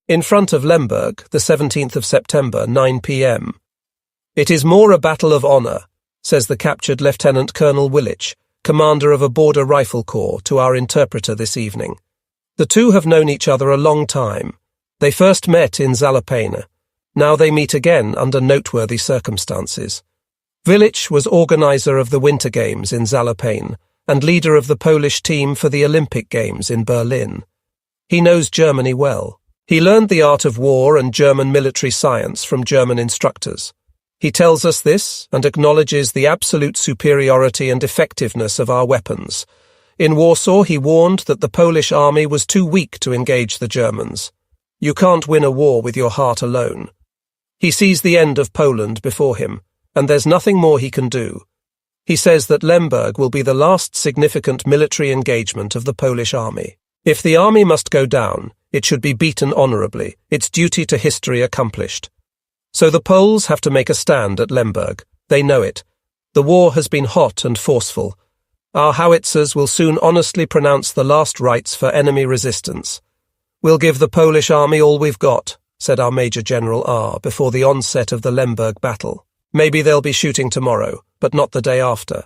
In front of Lemberg, the 17th of September, 9 p.m. "It is more a battle of honor," says the captured Lieutenant Colonel Willich, commander of a border rifle corps, to our interpreter this evening. The two have known each other a long time. They first met in Zalapane. Now they meet again under noteworthy circumstances. Willich was organizer of the Winter Games in Zalapane and leader of the Polish team for the Olympic Games in Berlin. He knows Germany well. He learned the art of war and German military science from German instructors. He tells us this and acknowledges the absolute superiority and effectiveness of our weapons. In Warsaw, he warned that the Polish army was too weak to engage the Germans. You can't win a war with your heart alone. He sees the end of Poland before him, and there's nothing more he can do. He says that Lemberg will be the last significant military engagement of the Polish army. If the army must go down, it should be beaten honourably, its duty to history accomplished. So the Poles have to make a stand at Lemberg. They know it. The war has been hot and forceful. Our howitzers will soon honestly pronounce the last rites for enemy resistance. "We'll give the Polish army all we've got," said our Major General R. before the onset of the Lemberg battle. "Maybe they'll be shooting tomorrow, but not the day after.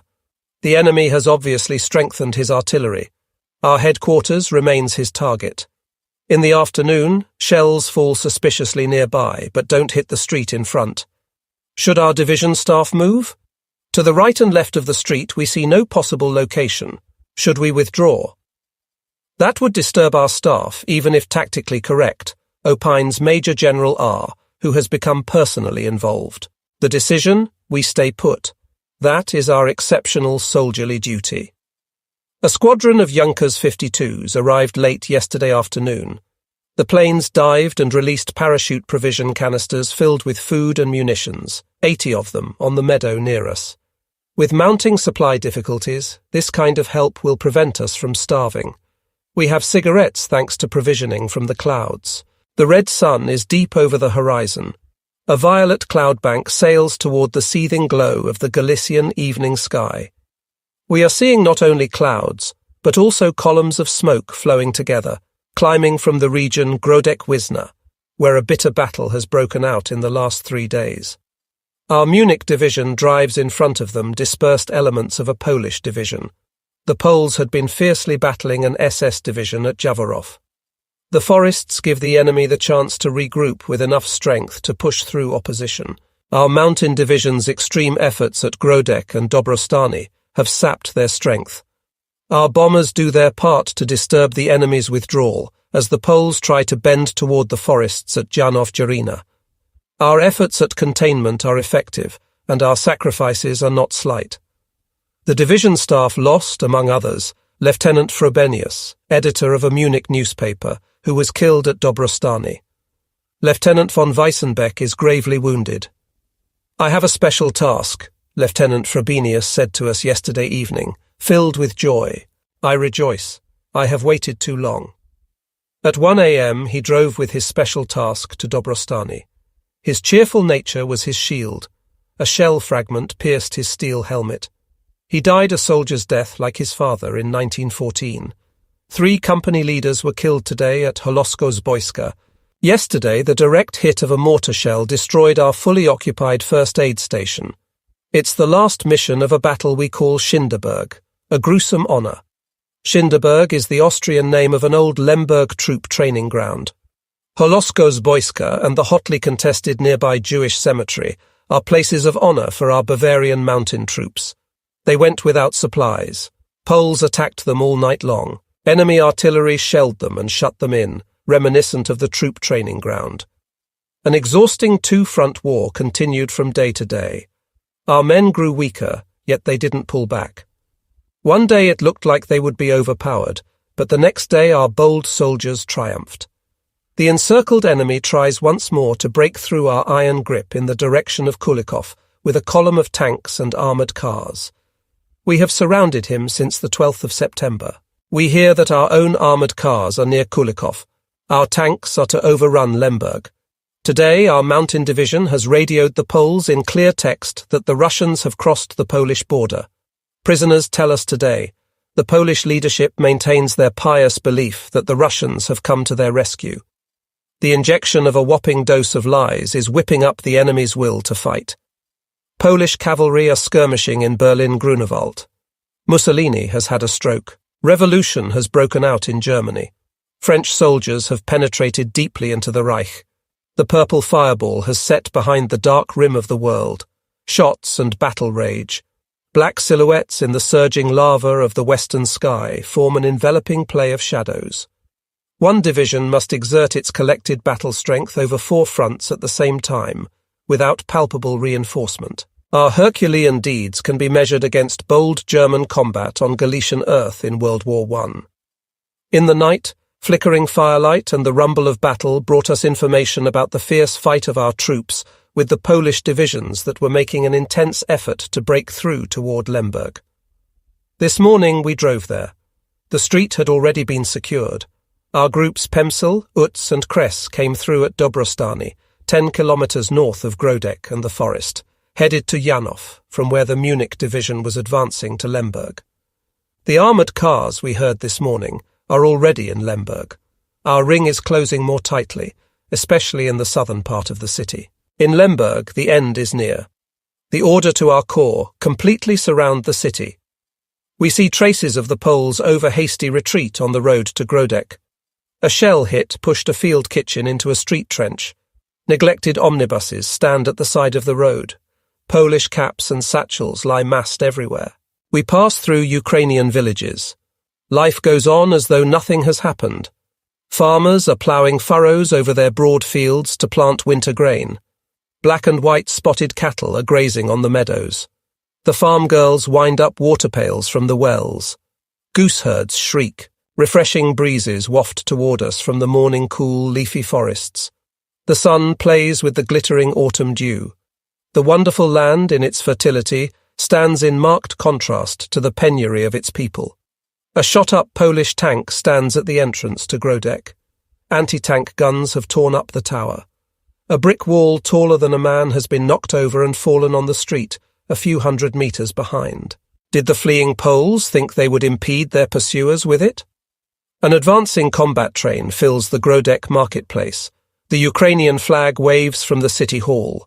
The enemy has obviously strengthened his artillery. Our headquarters remains his target. In the afternoon, shells fall suspiciously nearby, but don't hit the street in front. Should our division staff move? To the right and left of the street we see no possible location. Should we withdraw? That would disturb our staff, even if tactically correct, opines Major General R., who has become personally involved. The decision, we stay put. That is our exceptional soldierly duty. A squadron of Junkers 52s arrived late yesterday afternoon. The planes dived and released parachute provision canisters filled with food and munitions, 80 of them, on the meadow near us. With mounting supply difficulties, this kind of help will prevent us from starving. We have cigarettes thanks to provisioning from the clouds. The red sun is deep over the horizon. A violet cloud bank sails toward the seething glow of the Galician evening sky. We are seeing not only clouds, but also columns of smoke flowing together, climbing from the region Grodek-Wisna, where a bitter battle has broken out in the last 3 days. Our Munich division drives in front of them dispersed elements of a Polish division. The Poles had been fiercely battling an SS division at Jaworów. The forests give the enemy the chance to regroup with enough strength to push through opposition. Our mountain division's extreme efforts at Grodek and Dobrostany have sapped their strength. Our bombers do their part to disturb the enemy's withdrawal as the Poles try to bend toward the forests at Janów-Jarina. Our efforts at containment are effective, and our sacrifices are not slight. The division staff lost, among others, Lieutenant Frobenius, editor of a Munich newspaper, who was killed at Dobrostany. Lieutenant von Weissenbeck is gravely wounded. "I have a special task," Lieutenant Frobenius said to us yesterday evening, filled with joy. "I rejoice. I have waited too long." At 1 a.m. he drove with his special task to Dobrostany. His cheerful nature was his shield. A shell fragment pierced his steel helmet. He died a soldier's death like his father in 1914. 3 company leaders were killed today at Holosko-Zbojska. Yesterday, the direct hit of a mortar shell destroyed our fully occupied first aid station. It's the last mission of a battle we call Schinderberg, a gruesome honour. Schinderberg is the Austrian name of an old Lemberg troop training ground. Holosko-Zbojska and the hotly contested nearby Jewish cemetery are places of honour for our Bavarian mountain troops. They went without supplies. Poles attacked them all night long. Enemy artillery shelled them and shut them in, reminiscent of the troop training ground. An exhausting two-front war continued from day to day. Our men grew weaker, yet they didn't pull back. One day it looked like they would be overpowered, but the next day our bold soldiers triumphed. The encircled enemy tries once more to break through our iron grip in the direction of Kulikov with a column of tanks and armoured cars. We have surrounded him since the 12th of September. We hear that our own armoured cars are near Kulikov. Our tanks are to overrun Lemberg. Today, our mountain division has radioed the Poles in clear text that the Russians have crossed the Polish border. Prisoners tell us today, the Polish leadership maintains their pious belief that the Russians have come to their rescue. The injection of a whopping dose of lies is whipping up the enemy's will to fight. Polish cavalry are skirmishing in Berlin-Grunewald. Mussolini has had a stroke. Revolution has broken out in Germany. French soldiers have penetrated deeply into the Reich. The purple fireball has set behind the dark rim of the world. Shots and battle rage. Black silhouettes in the surging lava of the western sky form an enveloping play of shadows. One division must exert its collected battle strength over 4 fronts at the same time, without palpable reinforcement. Our Herculean deeds can be measured against bold German combat on Galician earth in World War I. In the night, flickering firelight and the rumble of battle brought us information about the fierce fight of our troops with the Polish divisions that were making an intense effort to break through toward Lemberg. This morning we drove there. The street had already been secured. Our groups Pemsel, Utz and Kress came through at Dobrostany, 10 kilometers north of Grodek and the forest, headed to Janov, from where the Munich division was advancing to Lemberg. The armoured cars we heard this morning are already in Lemberg. Our ring is closing more tightly, especially in the southern part of the city. In Lemberg, the end is near. The order to our corps: completely surround the city. We see traces of the Poles' over-hasty retreat on the road to Grodek. A shell hit pushed a field kitchen into a street trench. Neglected omnibuses stand at the side of the road. Polish caps and satchels lie massed everywhere. We pass through Ukrainian villages. Life goes on as though nothing has happened. Farmers are ploughing furrows over their broad fields to plant winter grain. Black and white spotted cattle are grazing on the meadows. The farm girls wind up water pails from the wells. Gooseherds shriek. Refreshing breezes waft toward us from the morning cool, leafy forests. The sun plays with the glittering autumn dew. The wonderful land, in its fertility, stands in marked contrast to the penury of its people. A shot-up Polish tank stands at the entrance to Grodek. Anti-tank guns have torn up the tower. A brick wall taller than a man has been knocked over and fallen on the street, a few hundred meters behind. Did the fleeing Poles think they would impede their pursuers with it? An advancing combat train fills the Grodek marketplace. The Ukrainian flag waves from the city hall.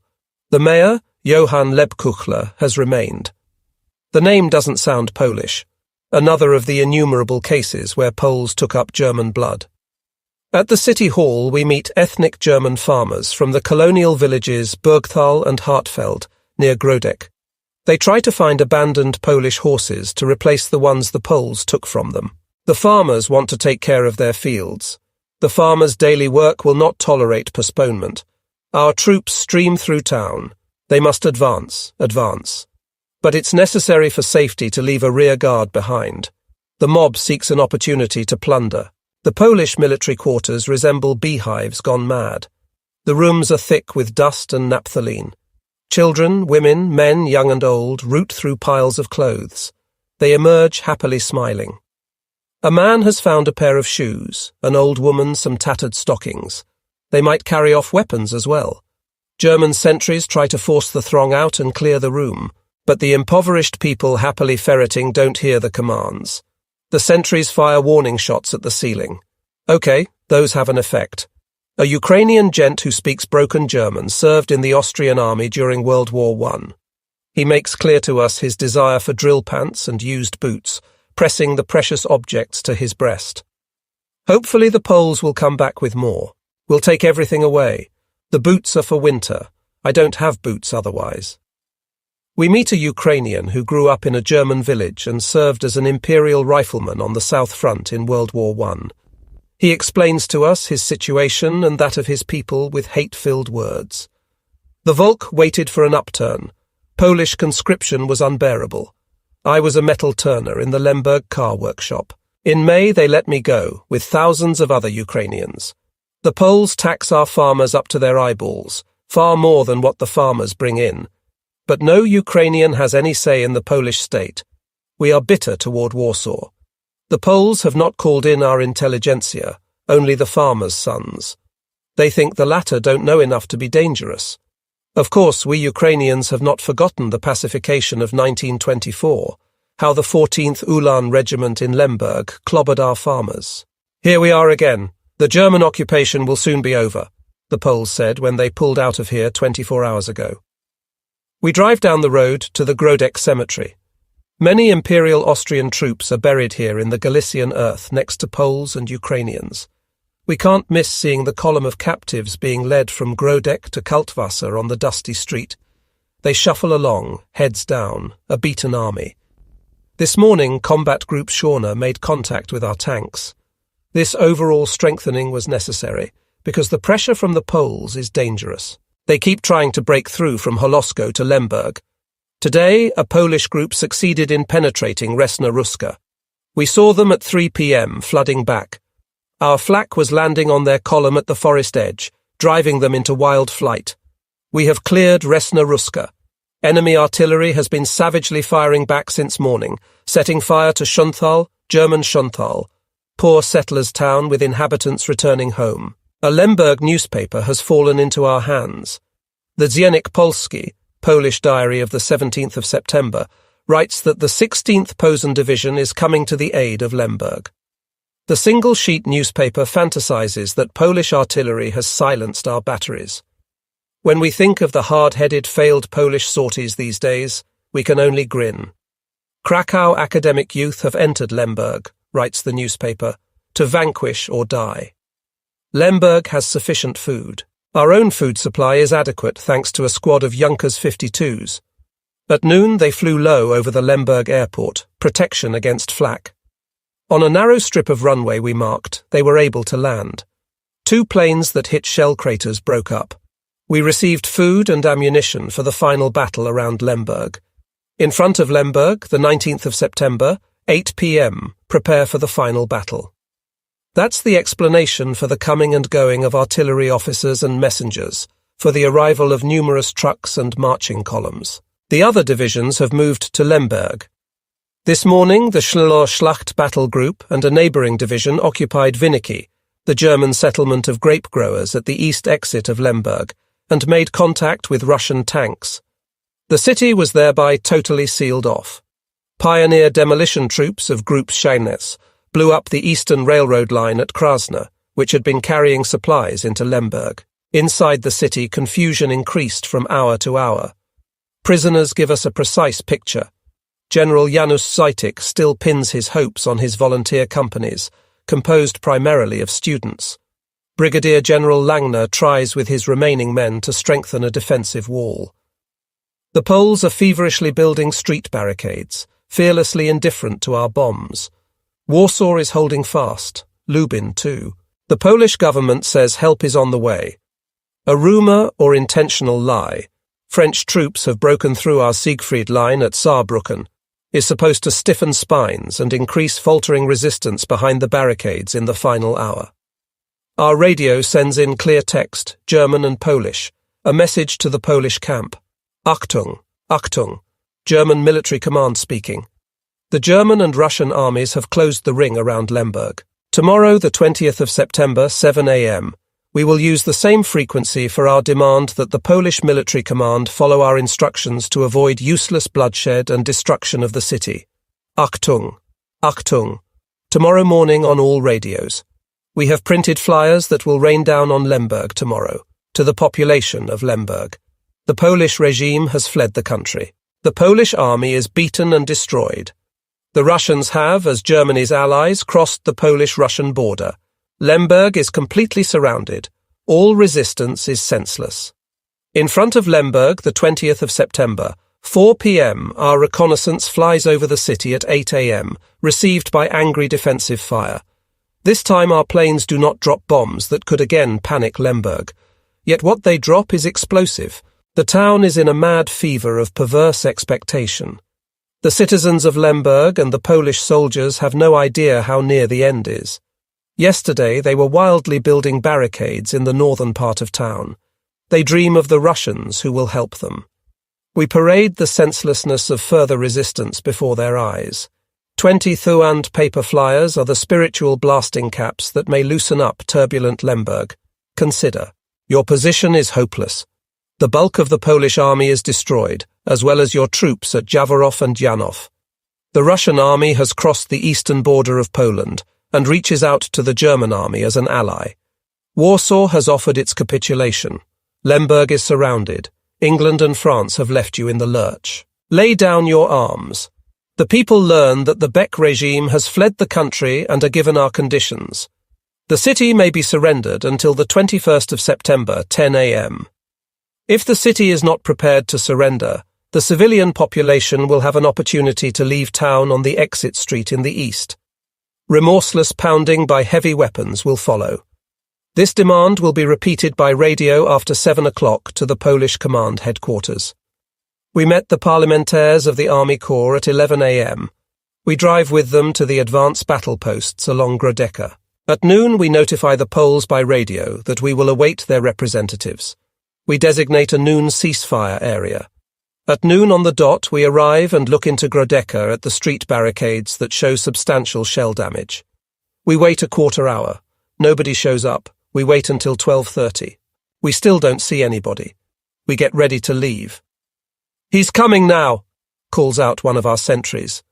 The mayor, Johann Lebkuchler, has remained. The name doesn't sound Polish. Another of the innumerable cases where Poles took up German blood. At the city hall we meet ethnic German farmers from the colonial villages Burgthal and Hartfeld, near Grodek. They try to find abandoned Polish horses to replace the ones the Poles took from them. The farmers want to take care of their fields. The farmers' daily work will not tolerate postponement. Our troops stream through town. They must advance. But it's necessary for safety to leave a rear guard behind. The mob seeks an opportunity to plunder. The Polish military quarters resemble beehives gone mad. The rooms are thick with dust and naphthalene. Children, women, men, young and old, root through piles of clothes. They emerge happily smiling. A man has found a pair of shoes, an old woman some tattered stockings. They might carry off weapons as well. German sentries try to force the throng out and clear the room, but the impoverished people happily ferreting don't hear the commands. The sentries fire warning shots at the ceiling. Okay, those have an effect. A Ukrainian gent who speaks broken German served in the Austrian army during World War I. He makes clear to us his desire for drill pants and used boots, pressing the precious objects to his breast. Hopefully the Poles will come back with more. We'll take everything away. The boots are for winter. I don't have boots otherwise. We meet a Ukrainian who grew up in a German village and served as an imperial rifleman on the South Front in World War I. He explains to us his situation and that of his people with hate-filled words. The Volk waited for an upturn. Polish conscription was unbearable. I was a metal turner in the Lemberg car workshop. In May they let me go, with thousands of other Ukrainians. The Poles tax our farmers up to their eyeballs, far more than what the farmers bring in. But no Ukrainian has any say in the Polish state. We are bitter toward Warsaw. The Poles have not called in our intelligentsia, only the farmers' sons. They think the latter don't know enough to be dangerous. Of course, we Ukrainians have not forgotten the pacification of 1924, how the 14th Ulan Regiment in Lemberg clobbered our farmers. Here we are again. The German occupation will soon be over, the Poles said when they pulled out of here 24 hours ago. We drive down the road to the Grodek cemetery. Many Imperial Austrian troops are buried here in the Galician earth next to Poles and Ukrainians. We can't miss seeing the column of captives being led from Grodek to Kaltwasser on the dusty street. They shuffle along, heads down, a beaten army. This morning, Combat Group Schorner made contact with our tanks. This overall strengthening was necessary, because the pressure from the Poles is dangerous. They keep trying to break through from Holosko to Lemberg. Today, a Polish group succeeded in penetrating Resna Ruska. We saw them at 3 p.m., flooding back. Our flak was landing on their column at the forest edge, driving them into wild flight. We have cleared Resna Ruska. Enemy artillery has been savagely firing back since morning, setting fire to Schunthal, German Schunthal, poor settlers' town with inhabitants returning home. A Lemberg newspaper has fallen into our hands. The Dziennik Polski, Polish diary of the 17th of September, writes that the 16th Posen Division is coming to the aid of Lemberg. The single-sheet newspaper fantasizes that Polish artillery has silenced our batteries. When we think of the hard-headed failed Polish sorties these days, we can only grin. Krakow academic youth have entered Lemberg, writes the newspaper, to vanquish or die. Lemberg has sufficient food. Our own food supply is adequate thanks to a squad of Junkers 52s. At noon they flew low over the Lemberg airport, protection against flak. On a narrow strip of runway we marked, they were able to land. 2 planes that hit shell craters broke up. We received food and ammunition for the final battle around Lemberg. In front of Lemberg, the 19th of September, 8 p.m., prepare for the final battle. That's the explanation for the coming and going of artillery officers and messengers, for the arrival of numerous trucks and marching columns. The other divisions have moved to Lemberg. This morning, the Schlacht Battle Group and a neighbouring division occupied Winnicki, the German settlement of grape growers at the east exit of Lemberg, and made contact with Russian tanks. The city was thereby totally sealed off. Pioneer demolition troops of Group Scheines blew up the eastern railroad line at Krasna, which had been carrying supplies into Lemberg. Inside the city, confusion increased from hour to hour. Prisoners give us a precise picture. General Janusz Zajtik still pins his hopes on his volunteer companies, composed primarily of students. Brigadier General Langner tries with his remaining men to strengthen a defensive wall. The Poles are feverishly building street barricades, fearlessly indifferent to our bombs. Warsaw is holding fast, Lubin too. The Polish government says help is on the way. A rumour or intentional lie, French troops have broken through our Siegfried line at Saarbrücken, is supposed to stiffen spines and increase faltering resistance behind the barricades in the final hour. Our radio sends in clear text, German and Polish, a message to the Polish camp. Achtung, Achtung, German military command speaking. The German and Russian armies have closed the ring around Lemberg. Tomorrow, the 20th of September, 7 a.m., we will use the same frequency for our demand that the Polish military command follow our instructions to avoid useless bloodshed and destruction of the city. Achtung, Achtung, tomorrow morning on all radios. We have printed flyers that will rain down on Lemberg tomorrow, to the population of Lemberg. The Polish regime has fled the country. The Polish army is beaten and destroyed. The Russians have, as Germany's allies, crossed the Polish-Russian border. Lemberg is completely surrounded. All resistance is senseless. In front of Lemberg, the 20th of September, 4 p.m., our reconnaissance flies over the city at 8 a.m., received by angry defensive fire. This time our planes do not drop bombs that could again panic Lemberg. Yet what they drop is explosive. The town is in a mad fever of perverse expectation. The citizens of Lemberg and the Polish soldiers have no idea how near the end is. Yesterday they were wildly building barricades in the northern part of town. They dream of the Russians who will help them. We parade the senselessness of further resistance before their eyes. 20 Thuand paper flyers are the spiritual blasting caps that may loosen up turbulent Lemberg. Consider, your position is hopeless. The bulk of the Polish army is destroyed, as well as your troops at Jaworów and Janów. The Russian army has crossed the eastern border of Poland, and reaches out to the German army as an ally. Warsaw has offered its capitulation. Lemberg is surrounded. England and France have left you in the lurch. Lay down your arms. The people learn that the Beck regime has fled the country and are given our conditions. The city may be surrendered until the 21st of September, 10 a.m. If the city is not prepared to surrender, the civilian population will have an opportunity to leave town on the exit street in the east. Remorseless pounding by heavy weapons will follow. This demand will be repeated by radio after 7 o'clock to the Polish command headquarters. We met the parlementaires of the Army Corps at 11 a.m. We drive with them to the advance battle posts along Grodeca. At noon we notify the Poles by radio that we will await their representatives. We designate a noon ceasefire area. At noon on the dot we arrive and look into Grodeca at the street barricades that show substantial shell damage. We wait a quarter hour. Nobody shows up. We wait until 12:30. We still don't see anybody. We get ready to leave. "He's coming now," calls out one of our sentries.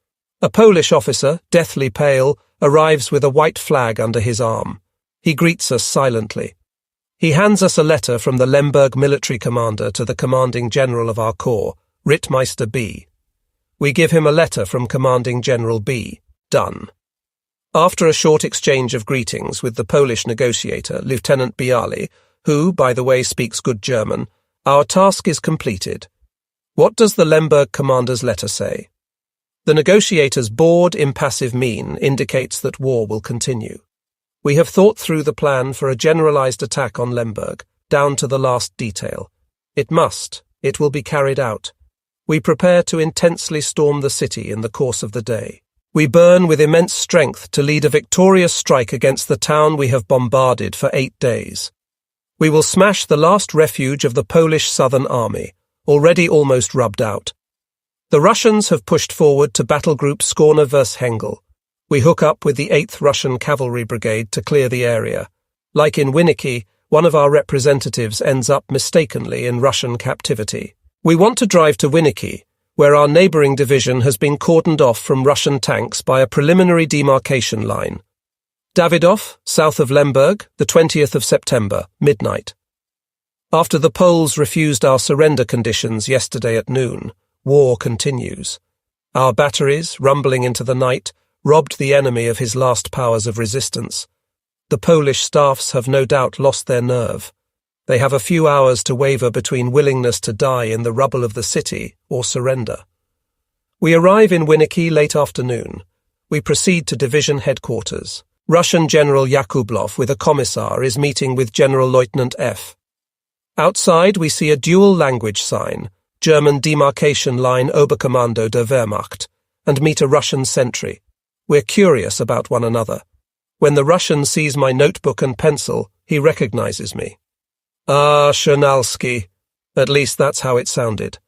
A Polish officer, deathly pale, arrives with a white flag under his arm. He greets us silently. He hands us a letter from the Lemberg military commander to the commanding general of our corps, Rittmeister B. We give him a letter from commanding General B. Done. After a short exchange of greetings with the Polish negotiator, Lieutenant Bialy, who, by the way, speaks good German, our task is completed. What does the Lemberg commander's letter say? The negotiator's bored, impassive mien indicates that war will continue. We have thought through the plan for a generalized attack on Lemberg, down to the last detail. It will be carried out. We prepare to intensely storm the city in the course of the day. We burn with immense strength to lead a victorious strike against the town we have bombarded for 8 days. We will smash the last refuge of the Polish Southern Army, already almost rubbed out. The Russians have pushed forward to Battle Group Skorna vs. Hengel. We hook up with the 8th Russian Cavalry Brigade to clear the area. Like in Winnicki, one of our representatives ends up mistakenly in Russian captivity. We want to drive to Winnicki, where our neighbouring division has been cordoned off from Russian tanks by a preliminary demarcation line. Davidov, south of Lemberg, the 20th of September, midnight. After the Poles refused our surrender conditions yesterday at noon, war continues. Our batteries, rumbling into the night, robbed the enemy of his last powers of resistance. The Polish staffs have no doubt lost their nerve. They have a few hours to waver between willingness to die in the rubble of the city or surrender. We arrive in Winnicki late afternoon. We proceed to division headquarters. Russian General Yakublov with a commissar is meeting with General Lieutenant F. Outside we see a dual language sign, German demarcation line Oberkommando der Wehrmacht, and meet a Russian sentry. We're curious about one another. When the Russian sees my notebook and pencil, he recognizes me. "Ah, Chernalski." At least that's how it sounded.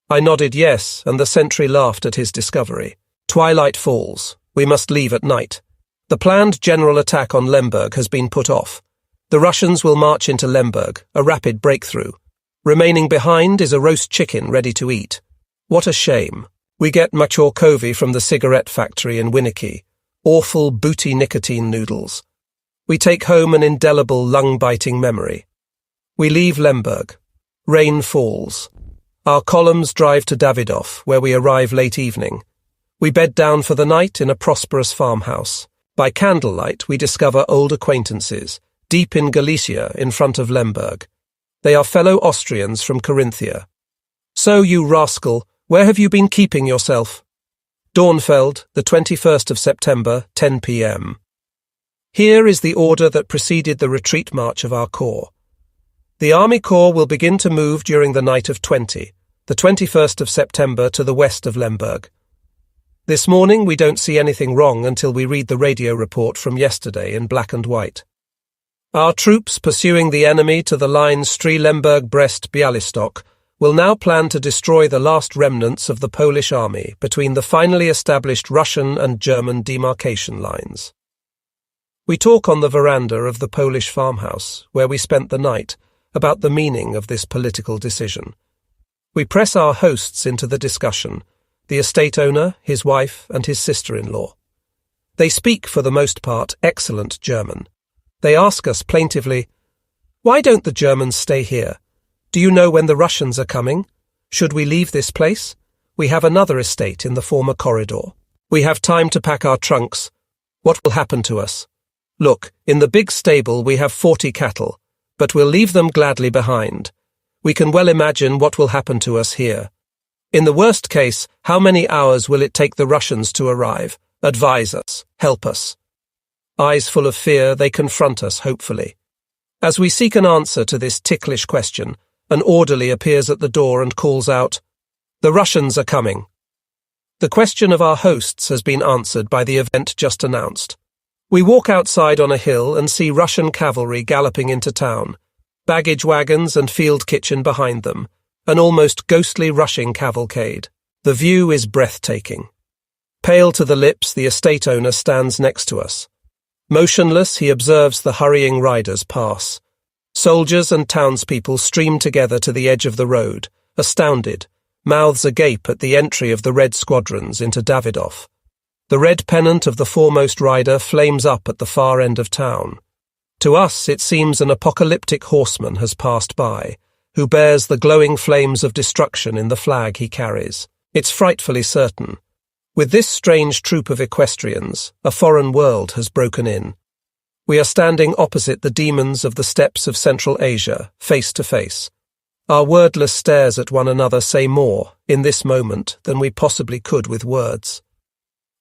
I nodded yes, and the sentry laughed at his discovery. Twilight falls. We must leave at night. The planned general attack on Lemberg has been put off. The Russians will march into Lemberg, a rapid breakthrough. Remaining behind is a roast chicken ready to eat. What a shame. We get machorkovi from the cigarette factory in Winnicki. Awful booty nicotine noodles. We take home an indelible lung-biting memory. We leave Lemberg. Rain falls. Our columns drive to Davidov, where we arrive late evening. We bed down for the night in a prosperous farmhouse. By candlelight we discover old acquaintances, deep in Galicia in front of Lemberg. They are fellow Austrians from Carinthia. "So, you rascal, where have you been keeping yourself?" Dornfeld, the 21st of September, 10 p.m. Here is the order that preceded the retreat march of our corps. The Army Corps will begin to move during the night of the 21st of September, to the west of Lemberg. This morning we don't see anything wrong until we read the radio report from yesterday in black and white. Our troops pursuing the enemy to the line Stry-Lemberg-Brest-Bialystok will now plan to destroy the last remnants of the Polish army between the finally established Russian and German demarcation lines. We talk on the veranda of the Polish farmhouse, where we spent the night, about the meaning of this political decision. We press our hosts into the discussion, the estate owner, his wife, and his sister-in-law. They speak, for the most part, excellent German. They ask us plaintively, "Why don't the Germans stay here? Do you know when the Russians are coming? Should we leave this place? We have another estate in the former corridor. We have time to pack our trunks. What will happen to us? Look, in the big stable we have 40 cattle, but we'll leave them gladly behind. We can well imagine what will happen to us here. In the worst case, how many hours will it take the Russians to arrive? Advise us, help us." Eyes full of fear, they confront us hopefully. As we seek an answer to this ticklish question, an orderly appears at the door and calls out, "The Russians are coming." The question of our hosts has been answered by the event just announced. We walk outside on a hill and see Russian cavalry galloping into town, baggage wagons and field kitchen behind them, an almost ghostly rushing cavalcade. The view is breathtaking. Pale to the lips, the estate owner stands next to us. Motionless, he observes the hurrying riders pass. Soldiers and townspeople stream together to the edge of the road, astounded, mouths agape at the entry of the red squadrons into Davidoff. The red pennant of the foremost rider flames up at the far end of town. To us, it seems an apocalyptic horseman has passed by, who bears the glowing flames of destruction in the flag he carries. It's frightfully certain. With this strange troop of equestrians, a foreign world has broken in. We are standing opposite the demons of the steppes of Central Asia, face to face. Our wordless stares at one another say more, in this moment, than we possibly could with words.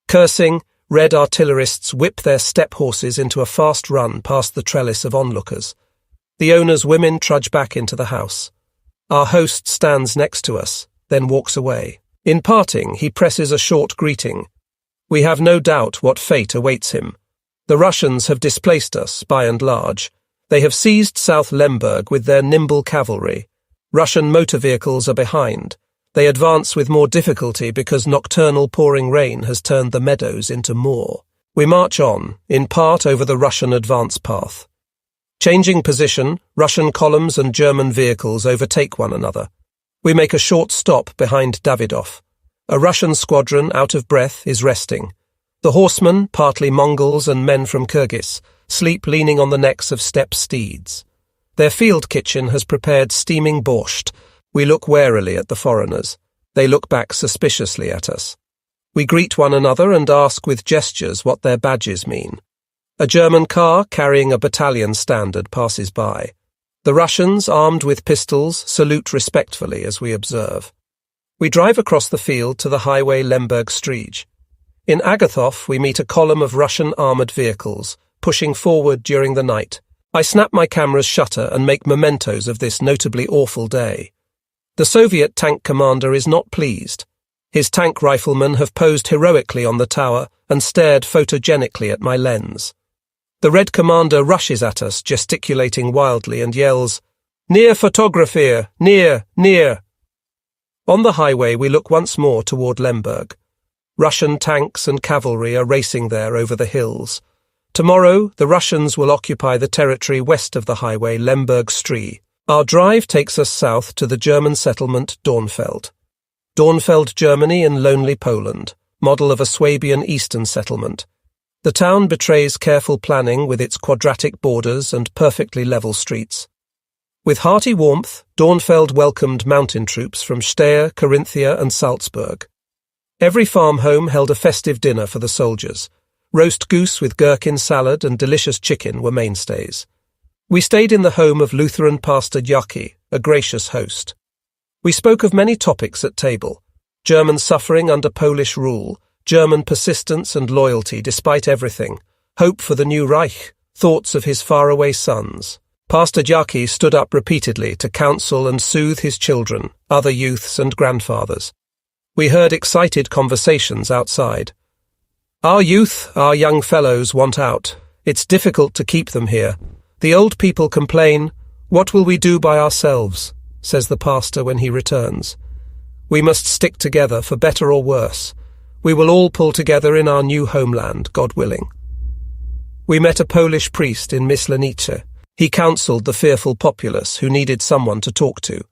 Cursing, red artillerists whip their steppe horses into a fast run past the trellis of onlookers. The owner's women trudge back into the house. Our host stands next to us, then walks away. In parting, he presses a short greeting. We have no doubt what fate awaits him. The Russians have displaced us, by and large. They have seized South Lemberg with their nimble cavalry. Russian motor vehicles are behind. They advance with more difficulty because nocturnal pouring rain has turned the meadows into moor. We march on, in part over the Russian advance path. Changing position, Russian columns and German vehicles overtake one another. We make a short stop behind Davidoff. A Russian squadron, out of breath, is resting. The horsemen, partly Mongols and men from Kyrgyz, sleep leaning on the necks of steppe steeds. Their field kitchen has prepared steaming borscht. We look warily at the foreigners. They look back suspiciously at us. We greet one another and ask with gestures what their badges mean. A German car carrying a battalion standard passes by. The Russians, armed with pistols, salute respectfully as we observe. We drive across the field to the highway Lemberg-Striege. In Agathov, we meet a column of Russian armoured vehicles, pushing forward during the night. I snap my camera's shutter and make mementos of this notably awful day. The Soviet tank commander is not pleased. His tank riflemen have posed heroically on the tower and stared photogenically at my lens. The Red Commander rushes at us, gesticulating wildly, and yells, "Near photographer! Near! Near!" On the highway we look once more toward Lemberg. Russian tanks and cavalry are racing there over the hills. Tomorrow, the Russians will occupy the territory west of the highway Lemberg-Striege. Our drive takes us south to the German settlement Dornfeld. Dornfeld, Germany in lonely Poland, model of a Swabian eastern settlement. The town betrays careful planning with its quadratic borders and perfectly level streets. With hearty warmth, Dornfeld welcomed mountain troops from Steyr, Carinthia and Salzburg. Every farm home held a festive dinner for the soldiers. Roast goose with gherkin salad and delicious chicken were mainstays. We stayed in the home of Lutheran Pastor Yaki, a gracious host. We spoke of many topics at table: German suffering under Polish rule, German persistence and loyalty despite everything, hope for the new Reich, thoughts of his faraway sons. Pastor Yaki stood up repeatedly to counsel and soothe his children, other youths and grandfathers. We heard excited conversations outside. Our youth, our young fellows want out. It's difficult to keep them here. The old people complain, "What will we do by ourselves?" says the pastor when he returns. We must stick together for better or worse. We will all pull together in our new homeland, God willing. We met a Polish priest in Myslenice. He counselled the fearful populace who needed someone to talk to.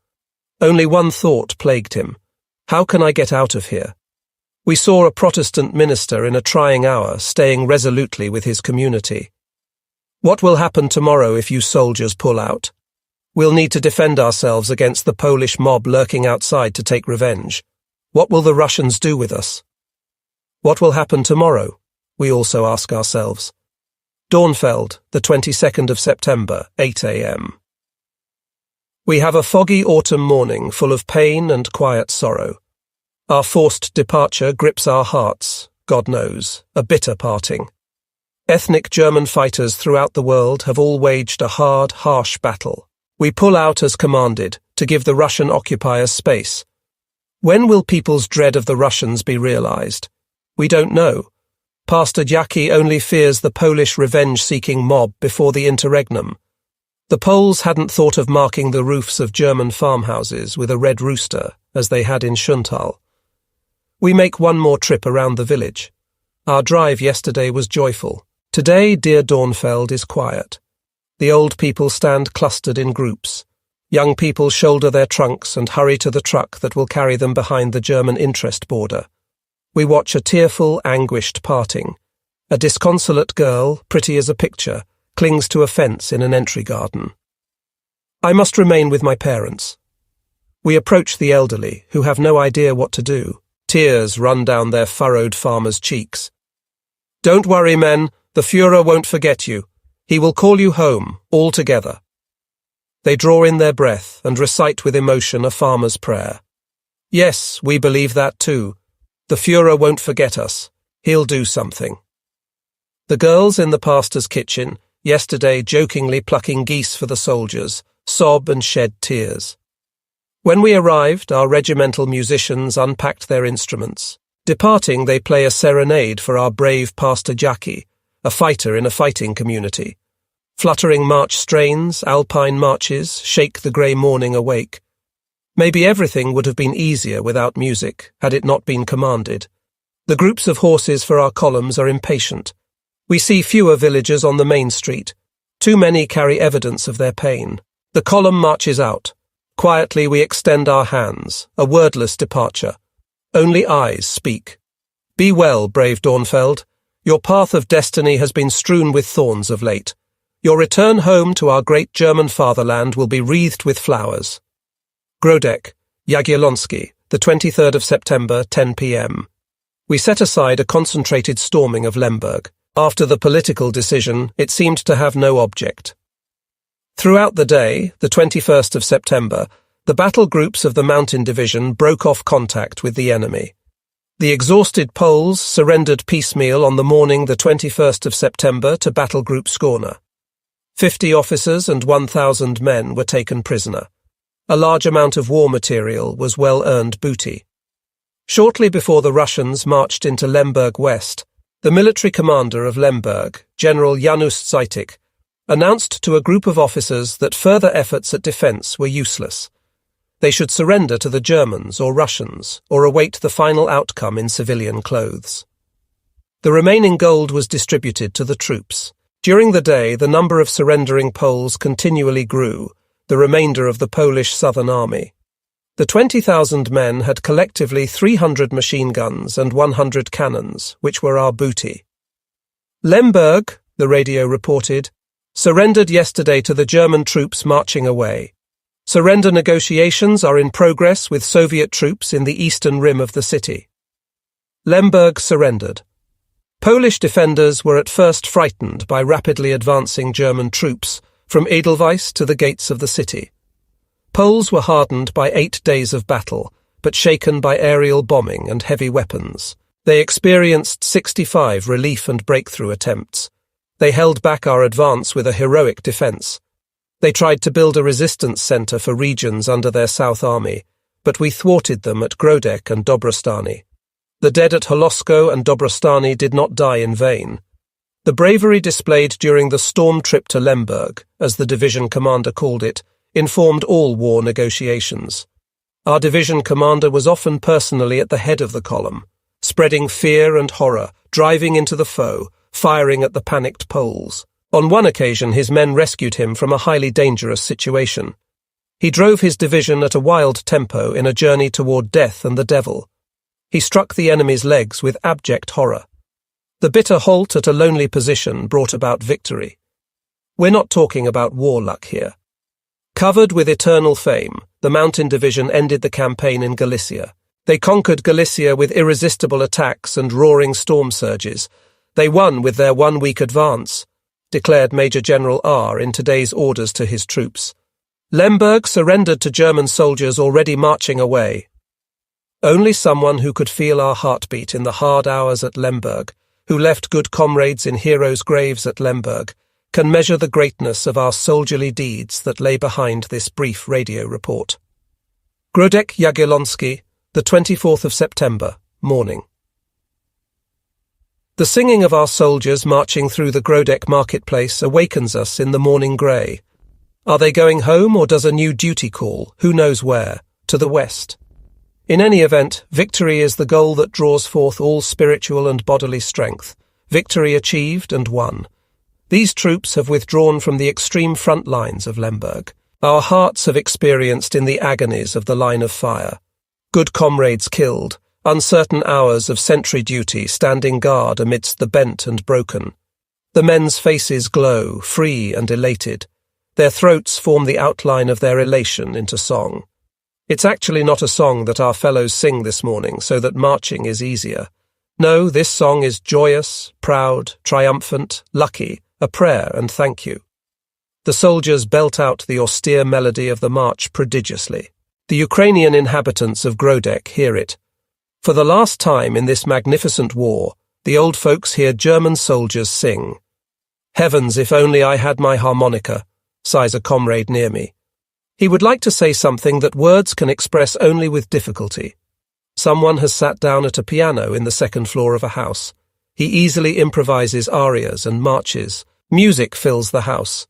Only one thought plagued him: how can I get out of here? We saw a Protestant minister in a trying hour staying resolutely with his community. What will happen tomorrow if you soldiers pull out? We'll need to defend ourselves against the Polish mob lurking outside to take revenge. What will the Russians do with us? What will happen tomorrow? We also ask ourselves. Dornfeld, the 22nd of September, 8 a.m. We have a foggy autumn morning full of pain and quiet sorrow. Our forced departure grips our hearts, God knows, a bitter parting. Ethnic German fighters throughout the world have all waged a hard, harsh battle. We pull out as commanded, to give the Russian occupiers space. When will people's dread of the Russians be realized? We don't know. Pastor Jaki only fears the Polish revenge-seeking mob before the interregnum. The Poles hadn't thought of marking the roofs of German farmhouses with a red rooster, as they had in Schöntal. We make one more trip around the village. Our drive yesterday was joyful. Today, dear Dornfeld is quiet. The old people stand clustered in groups. Young people shoulder their trunks and hurry to the truck that will carry them behind the German interest border. We watch a tearful, anguished parting. A disconsolate girl, pretty as a picture, clings to a fence in an entry garden. I must remain with my parents. We approach the elderly, who have no idea what to do. Tears run down their furrowed farmers' cheeks. Don't worry, men, the Führer won't forget you. He will call you home, all together. They draw in their breath and recite with emotion a farmer's prayer. Yes, we believe that too. The Führer won't forget us. He'll do something. The girls in the pastor's kitchen, yesterday jokingly plucking geese for the soldiers, sob and shed tears. When we arrived, our regimental musicians unpacked their instruments. Departing, they play a serenade for our brave Pastor Jaki, a fighter in a fighting community. Fluttering march strains, alpine marches, shake the grey morning awake. Maybe everything would have been easier without music, had it not been commanded. The groups of horses for our columns are impatient. We see fewer villagers on the main street. Too many carry evidence of their pain. The column marches out. Quietly we extend our hands, a wordless departure. Only eyes speak. Be well, brave Dornfeld. Your path of destiny has been strewn with thorns of late. Your return home to our great German fatherland will be wreathed with flowers. Grodek, Jagiellonsky, the 23rd of September, 10 p.m. We set aside a concentrated storming of Lemberg. After the political decision, it seemed to have no object. Throughout the day, the 21st of September, the battle groups of the Mountain Division broke off contact with the enemy. The exhausted Poles surrendered piecemeal on the morning the 21st of September to Battle Group Skorna. 50 officers and 1,000 men were taken prisoner. A large amount of war material was well-earned booty. Shortly before the Russians marched into Lemberg West, the military commander of Lemberg, General Janusz Zajtik, announced to a group of officers that further efforts at defence were useless. They should surrender to the Germans or Russians or await the final outcome in civilian clothes. The remaining gold was distributed to the troops. During the day, the number of surrendering Poles continually grew, the remainder of the Polish Southern Army. The 20,000 men had collectively 300 machine guns and 100 cannons, which were our booty. Lemberg, the radio reported, surrendered yesterday to the German troops marching away. Surrender negotiations are in progress with Soviet troops in the eastern rim of the city. Lemberg surrendered. Polish defenders were at first frightened by rapidly advancing German troops from Edelweiss to the gates of the city. Poles were hardened by 8 days of battle, but shaken by aerial bombing and heavy weapons. They experienced 65 relief and breakthrough attempts. They held back our advance with a heroic defence. They tried to build a resistance centre for regions under their South Army, but we thwarted them at Grodek and Dobrostany. The dead at Holosko and Dobrostany did not die in vain. The bravery displayed during the storm trip to Lemberg, as the division commander called it, informed all war negotiations. Our division commander was often personally at the head of the column, spreading fear and horror, driving into the foe, firing at the panicked Poles. On one occasion, his men rescued him from a highly dangerous situation. He drove his division at a wild tempo in a journey toward death and the devil. He struck the enemy's legs with abject horror. The bitter halt at a lonely position brought about victory. We're not talking about war luck here. Covered with eternal fame, the Mountain Division ended the campaign in Galicia. They conquered Galicia with irresistible attacks and roaring storm surges. They won with their 1-week advance, declared Major General R in today's orders to his troops. Lemberg surrendered to German soldiers already marching away. Only someone who could feel our heartbeat in the hard hours at Lemberg, who left good comrades in heroes' graves at Lemberg, can measure the greatness of our soldierly deeds that lay behind this brief radio report. Grodek Jagiellonsky, the 24th of September, morning. The singing of our soldiers marching through the Grodek marketplace awakens us in the morning grey. Are they going home, or does a new duty call, who knows where, to the west? In any event, victory is the goal that draws forth all spiritual and bodily strength. Victory achieved and won. These troops have withdrawn from the extreme front lines of Lemberg. Our hearts have experienced in the agonies of the line of fire. Good comrades killed, uncertain hours of sentry duty standing guard amidst the bent and broken. The men's faces glow, free and elated. Their throats form the outline of their elation into song. It's actually not a song that our fellows sing this morning so that marching is easier. No, this song is joyous, proud, triumphant, lucky, a prayer and thank you. The soldiers belt out the austere melody of the march prodigiously. The Ukrainian inhabitants of Grodek hear it. For the last time in this magnificent war, the old folks hear German soldiers sing. Heavens, if only I had my harmonica, sighs a comrade near me. He would like to say something that words can express only with difficulty. Someone has sat down at a piano in the second floor of a house. He easily improvises arias and marches. Music fills the house.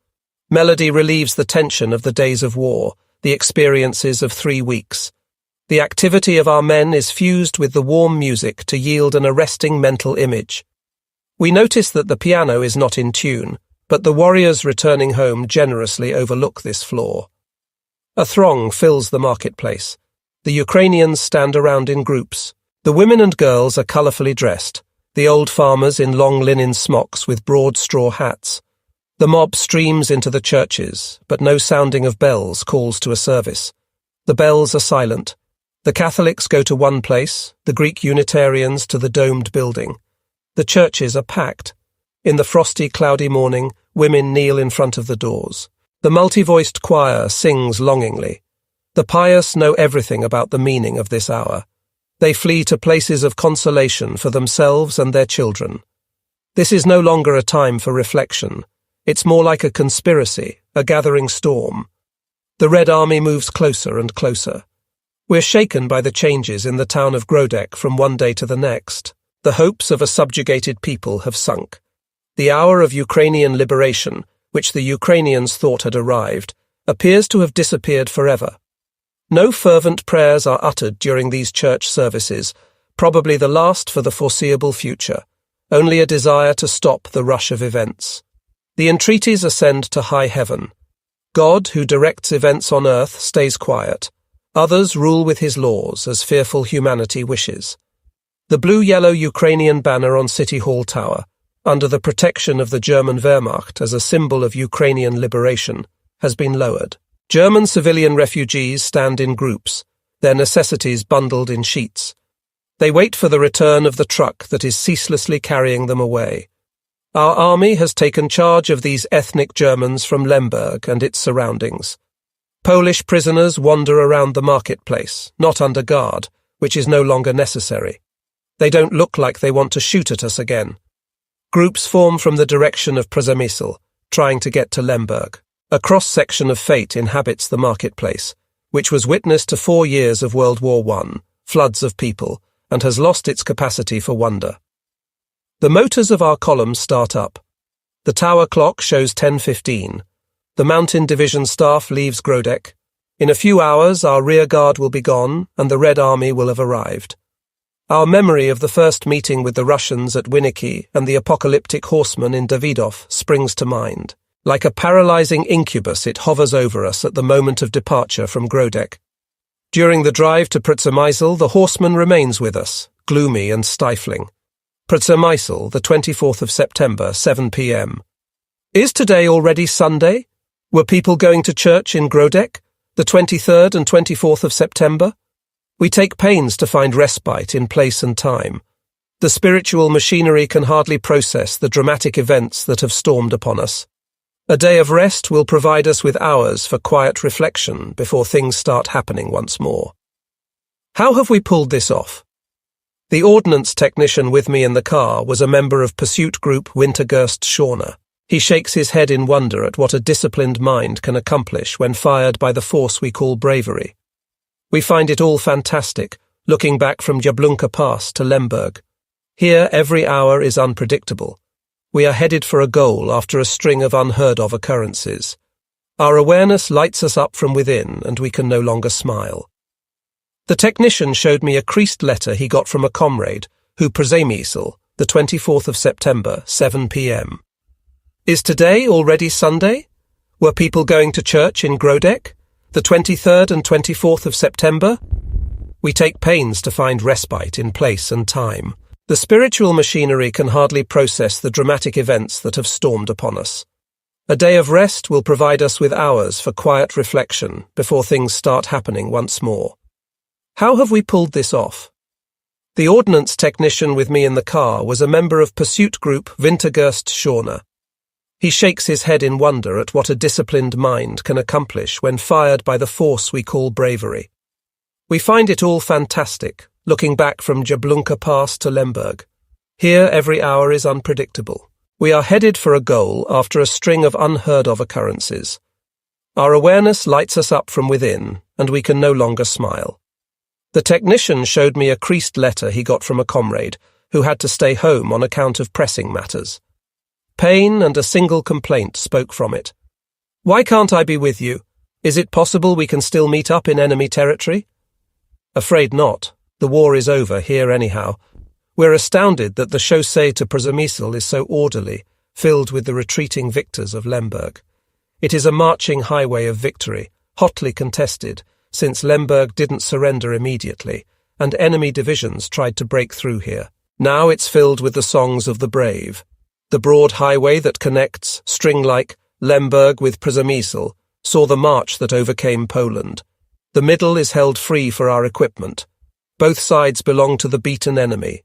Melody relieves the tension of the days of war, the experiences of 3 weeks. The activity of our men is fused with the warm music to yield an arresting mental image. We notice that the piano is not in tune, but the warriors returning home generously overlook this flaw. A throng fills the marketplace. The Ukrainians stand around in groups. The women and girls are colourfully dressed, the old farmers in long linen smocks with broad straw hats. The mob streams into the churches, but no sounding of bells calls to a service. The bells are silent. The Catholics go to one place, the Greek Unitarians to the domed building. The churches are packed. In the frosty, cloudy morning, women kneel in front of the doors. The multi-voiced choir sings longingly. The pious know everything about the meaning of this hour. They flee to places of consolation for themselves and their children. This is no longer a time for reflection. It's more like a conspiracy, a gathering storm. The Red Army moves closer and closer. We're shaken by the changes in the town of Grodek from one day to the next. The hopes of a subjugated people have sunk. The hour of Ukrainian liberation, which the Ukrainians thought had arrived, appears to have disappeared forever. No fervent prayers are uttered during these church services, probably the last for the foreseeable future, only a desire to stop the rush of events. The entreaties ascend to high heaven. God, who directs events on earth, stays quiet. Others rule with his laws, as fearful humanity wishes. The blue-yellow Ukrainian banner on City Hall Tower, under the protection of the German Wehrmacht as a symbol of Ukrainian liberation, has been lowered. German civilian refugees stand in groups, their necessities bundled in sheets. They wait for the return of the truck that is ceaselessly carrying them away. Our army has taken charge of these ethnic Germans from Lemberg and its surroundings. Polish prisoners wander around the marketplace, not under guard, which is no longer necessary. They don't look like they want to shoot at us again. Groups form from the direction of Przemysl, trying to get to Lemberg. A cross-section of fate inhabits the marketplace, which was witness to 4 years of World War I, floods of people, and has lost its capacity for wonder. The motors of our columns start up. The tower clock shows 10:15. The Mountain Division staff leaves Grodek. In a few hours, our rear guard will be gone, and the Red Army will have arrived. Our memory of the first meeting with the Russians at Winnicki and the apocalyptic horsemen in Davidov springs to mind. Like a paralyzing incubus, it hovers over us at the moment of departure from Grodek. During the drive to Przemysl, the horseman remains with us, gloomy and stifling. Przemysl, the 24th of September, 7 p.m. Is today already Sunday? Were people going to church in Grodek, the 23rd and 24th of September? We take pains to find respite in place and time. The spiritual machinery can hardly process the dramatic events that have stormed upon us. A day of rest will provide us with hours for quiet reflection before things start happening once more. How have we pulled this off? The ordnance technician with me in the car was a member of pursuit group Wintergerst Schorner. He shakes his head in wonder at what a disciplined mind can accomplish when fired by the force we call bravery. We find it all fantastic, looking back from Jablonka Pass to Lemberg. Here every hour is unpredictable. We are headed for a goal after a string of unheard-of occurrences. Our awareness lights us up from within, and we can no longer smile. The technician showed me a creased letter he got from a comrade, who Przemysl, the 24th of September, 7 p.m. Is today already Sunday? Were people going to church in Grodek, the 23rd and 24th of September? We take pains to find respite in place and time. The spiritual machinery can hardly process the dramatic events that have stormed upon us. A day of rest will provide us with hours for quiet reflection before things start happening once more. How have we pulled this off? The ordnance technician with me in the car was a member of pursuit group Wintergerst Schorner. He shakes his head in wonder at what a disciplined mind can accomplish when fired by the force we call bravery. We find it all fantastic, looking back from Jablonka Pass to Lemberg. Here every hour is unpredictable. We are headed for a goal after a string of unheard-of occurrences. Our awareness lights us up from within, and we can no longer smile. The technician showed me a creased letter he got from a comrade who had to stay home on account of pressing matters. Pain and a single complaint spoke from it. Why can't I be with you? Is it possible we can still meet up in enemy territory? Afraid not. The war is over here anyhow. We're astounded that the chaussée to Przemysl is so orderly, filled with the retreating victors of Lemberg. It is a marching highway of victory, hotly contested, since Lemberg didn't surrender immediately, and enemy divisions tried to break through here. Now it's filled with the songs of the brave. The broad highway that connects, string-like, Lemberg with Przemysl saw the march that overcame Poland. The middle is held free for our equipment. Both sides belong to the beaten enemy.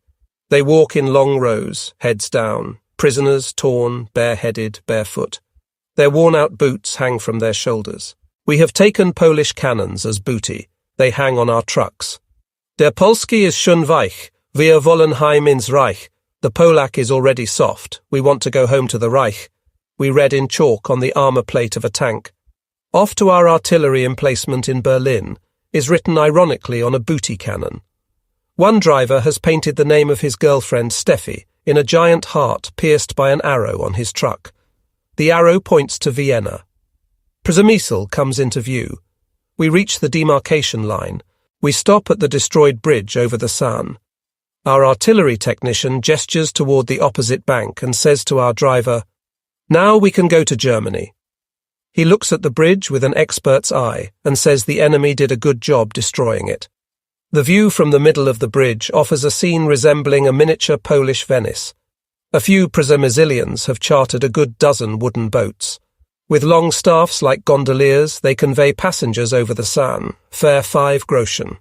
They walk in long rows, heads down, prisoners torn, bareheaded, barefoot. Their worn-out boots hang from their shoulders. We have taken Polish cannons as booty. They hang on our trucks. Der Polski ist schon weich. Wir wollen heim ins Reich. The Polak is already soft. We want to go home to the Reich. We read in chalk on the armour plate of a tank. Off to our artillery emplacement in Berlin is written ironically on a booty cannon. One driver has painted the name of his girlfriend Steffi in a giant heart pierced by an arrow on his truck. The arrow points to Vienna. Przemysl comes into view. We reach the demarcation line. We stop at the destroyed bridge over the San. Our artillery technician gestures toward the opposite bank and says to our driver, "Now we can go to Germany." He looks at the bridge with an expert's eye and says the enemy did a good job destroying it. The view from the middle of the bridge offers a scene resembling a miniature Polish Venice. A few Przemyslnians have chartered a good dozen wooden boats. With long staffs like gondoliers, they convey passengers over the San, fare 5 groschen.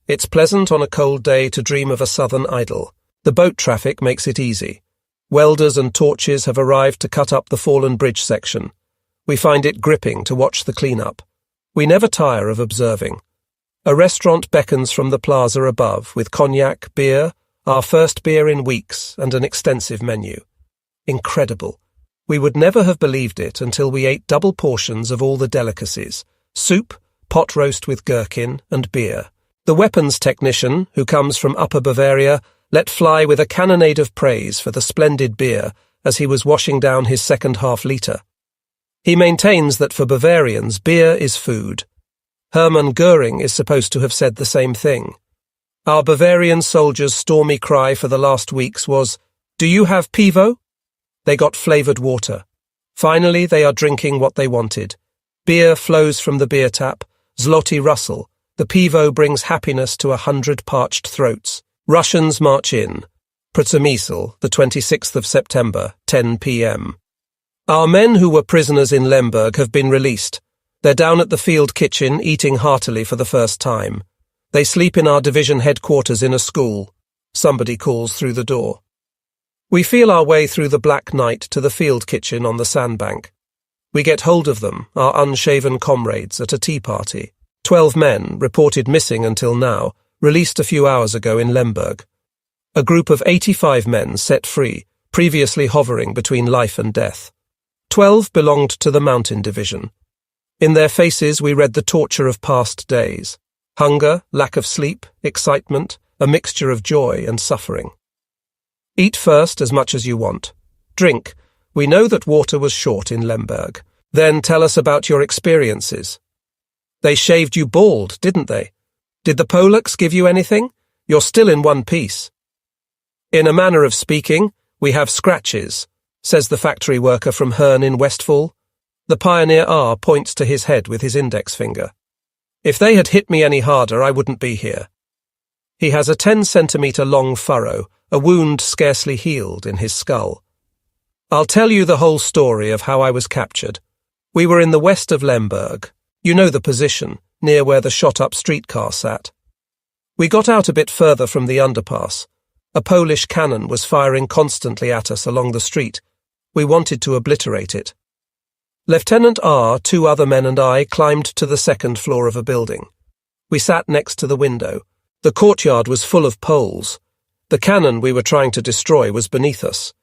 It's pleasant on a cold day to dream of a southern idyll. The boat traffic makes it easy. Welders and torches have arrived to cut up the fallen bridge section. We find it gripping to watch the clean-up. We never tire of observing. A restaurant beckons from the plaza above with cognac, beer, our first beer in weeks, and an extensive menu. Incredible. We would never have believed it until we ate double portions of all the delicacies: soup, pot roast with gherkin, and beer. The weapons technician, who comes from Upper Bavaria, let fly with a cannonade of praise for the splendid beer as he was washing down his second half-litre. He maintains that for Bavarians, beer is food. Hermann Göring is supposed to have said the same thing. Our Bavarian soldiers' stormy cry for the last weeks was, "Do you have pivo?" They got flavoured water. Finally, they are drinking what they wanted. Beer flows from the beer tap, Zloty Russell, The pivo brings happiness to 100 parched throats. Russians march in. Przemysl, the 26th of September, 10 p.m. Our men who were prisoners in Lemberg have been released. They're down at the field kitchen, eating heartily for the first time. They sleep in our division headquarters in a school. Somebody calls through the door. We feel our way through the black night to the field kitchen on the sandbank. We get hold of them, our unshaven comrades, at a tea party. 12 men, reported missing until now, released a few hours ago in Lemberg. A group of 85 men set free, previously hovering between life and death. 12 belonged to the Mountain Division. In their faces we read the torture of past days. Hunger, lack of sleep, excitement, a mixture of joy and suffering. Eat first as much as you want. Drink. We know that water was short in Lemberg. Then tell us about your experiences. They shaved you bald, didn't they? Did the Polacks give you anything? You're still in one piece. In a manner of speaking, we have scratches, says the factory worker from Herne in Westfall. The pioneer R points to his head with his index finger. If they had hit me any harder, I wouldn't be here. He has a 10-centimetre long furrow, a wound scarcely healed in his skull. I'll tell you the whole story of how I was captured. We were in the west of Lemberg. You know the position, near where the shot-up streetcar sat. We got out a bit further from the underpass. A Polish cannon was firing constantly at us along the street. We wanted to obliterate it. Lieutenant R, 2 other men and I climbed to the 2nd floor of a building. We sat next to the window. The courtyard was full of Poles. The cannon we were trying to destroy was beneath us.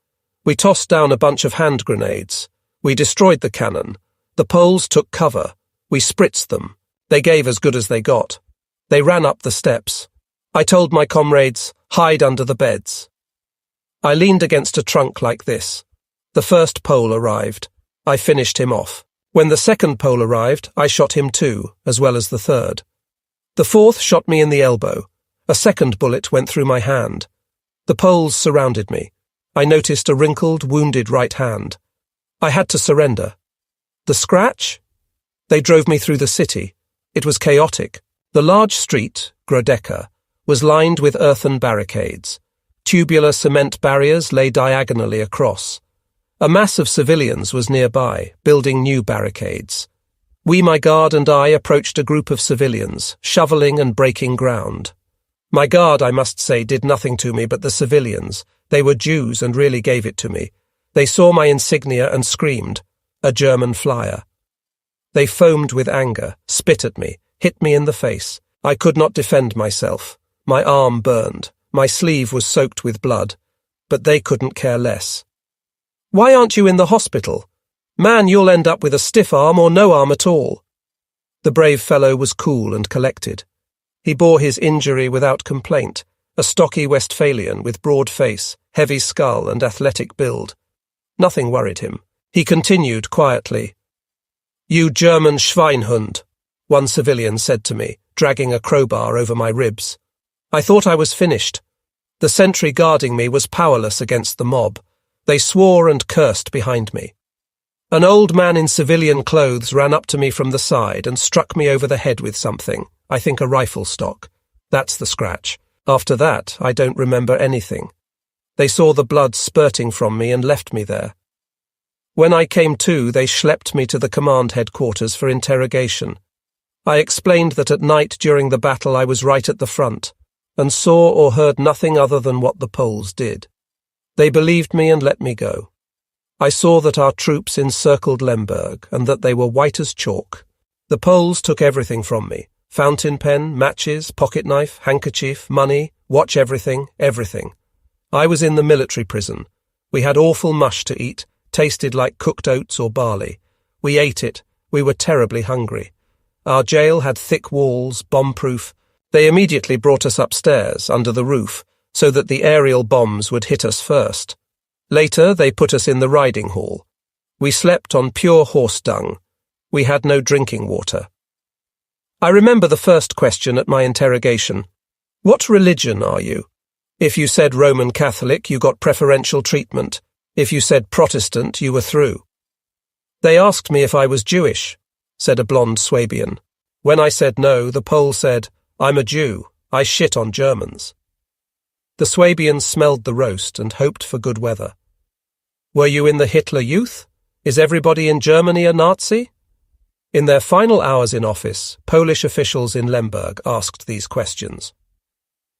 We tossed down a bunch of hand grenades. We destroyed the cannon. The Poles took cover. We spritzed them. They gave as good as they got. They ran up the steps. I told my comrades, hide under the beds. I leaned against a trunk like this. The first Pole arrived. I finished him off. When the second Pole arrived, I shot him too, as well as the third. The fourth shot me in the elbow. A second bullet went through my hand. The Poles surrounded me. I noticed a wrinkled, wounded right hand. I had to surrender. The scratch? They drove me through the city. It was chaotic. The large street, Grodeka, was lined with earthen barricades. Tubular cement barriers lay diagonally across. A mass of civilians was nearby, building new barricades. We, my guard and I, approached a group of civilians, shoveling and breaking ground. My guard, I must say, did nothing to me but the civilians. They were Jews and really gave it to me. They saw my insignia and screamed, a German flyer. They foamed with anger, spit at me, hit me in the face. I could not defend myself. My arm burned. My sleeve was soaked with blood. But they couldn't care less. Why aren't you in the hospital? Man, you'll end up with a stiff arm or no arm at all. The brave fellow was cool and collected. He bore his injury without complaint, a stocky Westphalian with broad face, heavy skull and athletic build. Nothing worried him. He continued quietly. You German Schweinhund, one civilian said to me, dragging a crowbar over my ribs. I thought I was finished. The sentry guarding me was powerless against the mob. They swore and cursed behind me. An old man in civilian clothes ran up to me from the side and struck me over the head with something, I think a rifle stock. That's the scratch. After that, I don't remember anything. They saw the blood spurting from me and left me there. When I came to, they schlepped me to the command headquarters for interrogation. I explained that at night during the battle I was right at the front, and saw or heard nothing other than what the Poles did. They believed me and let me go. I saw that our troops encircled Lemberg and that they were white as chalk. The Poles took everything from me. Fountain pen, matches, pocket knife, handkerchief, money, watch, everything. I was in the military prison. We had awful mush to eat, tasted like cooked oats or barley. We ate it. We were terribly hungry. Our jail had thick walls, bomb-proof. They immediately brought us upstairs, under the roof, so that the aerial bombs would hit us first. Later, they put us in the riding hall. We slept on pure horse dung. We had no drinking water. I remember the first question at my interrogation. What religion are you? If you said Roman Catholic, you got preferential treatment. If you said Protestant, you were through. They asked me if I was Jewish, said a blonde Swabian. When I said no, the Pole said, "I'm a Jew. I shit on Germans." The Swabians smelled the roast and hoped for good weather. Were you in the Hitler Youth? Is everybody in Germany a Nazi? In their final hours in office, Polish officials in Lemberg asked these questions.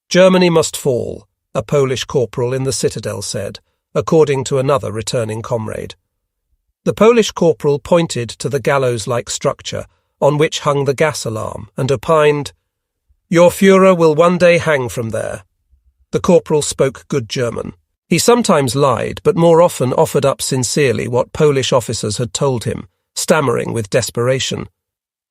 Germany must fall, a Polish corporal in the citadel said, according to another returning comrade. The Polish corporal pointed to the gallows-like structure on which hung the gas alarm and opined, "Your Führer will one day hang from there." The corporal spoke good German. He sometimes lied, but more often offered up sincerely what Polish officers had told him, stammering with desperation.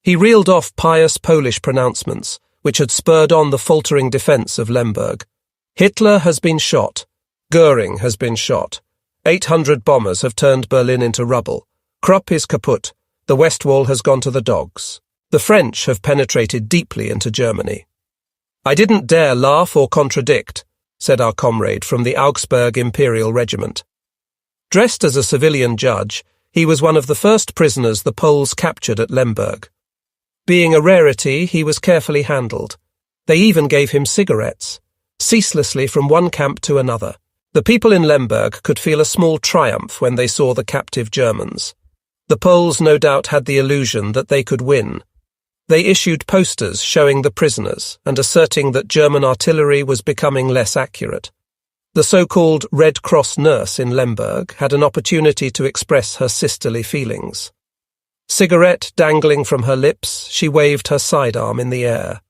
He reeled off pious Polish pronouncements, which had spurred on the faltering defence of Lemberg. Hitler has been shot. Goering has been shot. 800 bombers have turned Berlin into rubble. Krupp is kaput. The West Wall has gone to the dogs. The French have penetrated deeply into Germany. "I didn't dare laugh or contradict," said our comrade from the Augsburg Imperial Regiment. Dressed as a civilian judge, he was one of the first prisoners the Poles captured at Lemberg. Being a rarity, he was carefully handled. They even gave him cigarettes, ceaselessly from one camp to another. The people in Lemberg could feel a small triumph when they saw the captive Germans. The Poles no doubt had the illusion that they could win. They issued posters showing the prisoners and asserting that German artillery was becoming less accurate. The so-called Red Cross nurse in Lemberg had an opportunity to express her sisterly feelings. Cigarette dangling from her lips, she waved her sidearm in the air.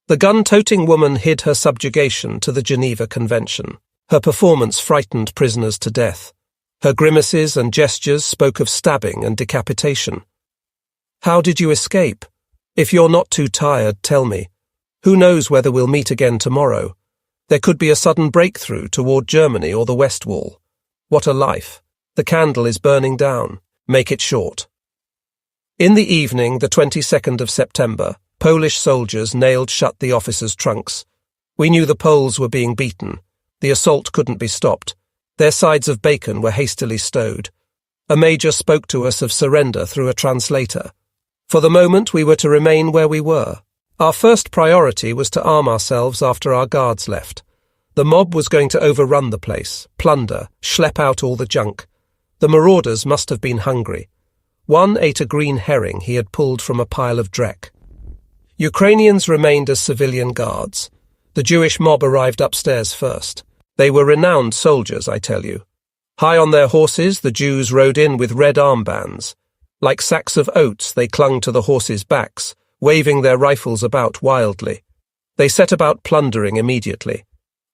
The gun-toting woman hid her subjugation to the Geneva Convention. Her performance frightened prisoners to death. Her grimaces and gestures spoke of stabbing and decapitation. "How did you escape? If you're not too tired, tell me. Who knows whether we'll meet again tomorrow? There could be a sudden breakthrough toward Germany or the West Wall. What a life. The candle is burning down. Make it short." In the evening, the 22nd of September, Polish soldiers nailed shut the officers' trunks. We knew the Poles were being beaten. The assault couldn't be stopped. Their sides of bacon were hastily stowed. A major spoke to us of surrender through a translator. For the moment, we were to remain where we were. Our first priority was to arm ourselves after our guards left. The mob was going to overrun the place, plunder, schlep out all the junk. The marauders must have been hungry. One ate a green herring he had pulled from a pile of dreck. Ukrainians remained as civilian guards. The Jewish mob arrived upstairs first. They were renowned soldiers, I tell you. High on their horses, the Jews rode in with red armbands. Like sacks of oats, they clung to the horses' backs, waving their rifles about wildly. They set about plundering immediately.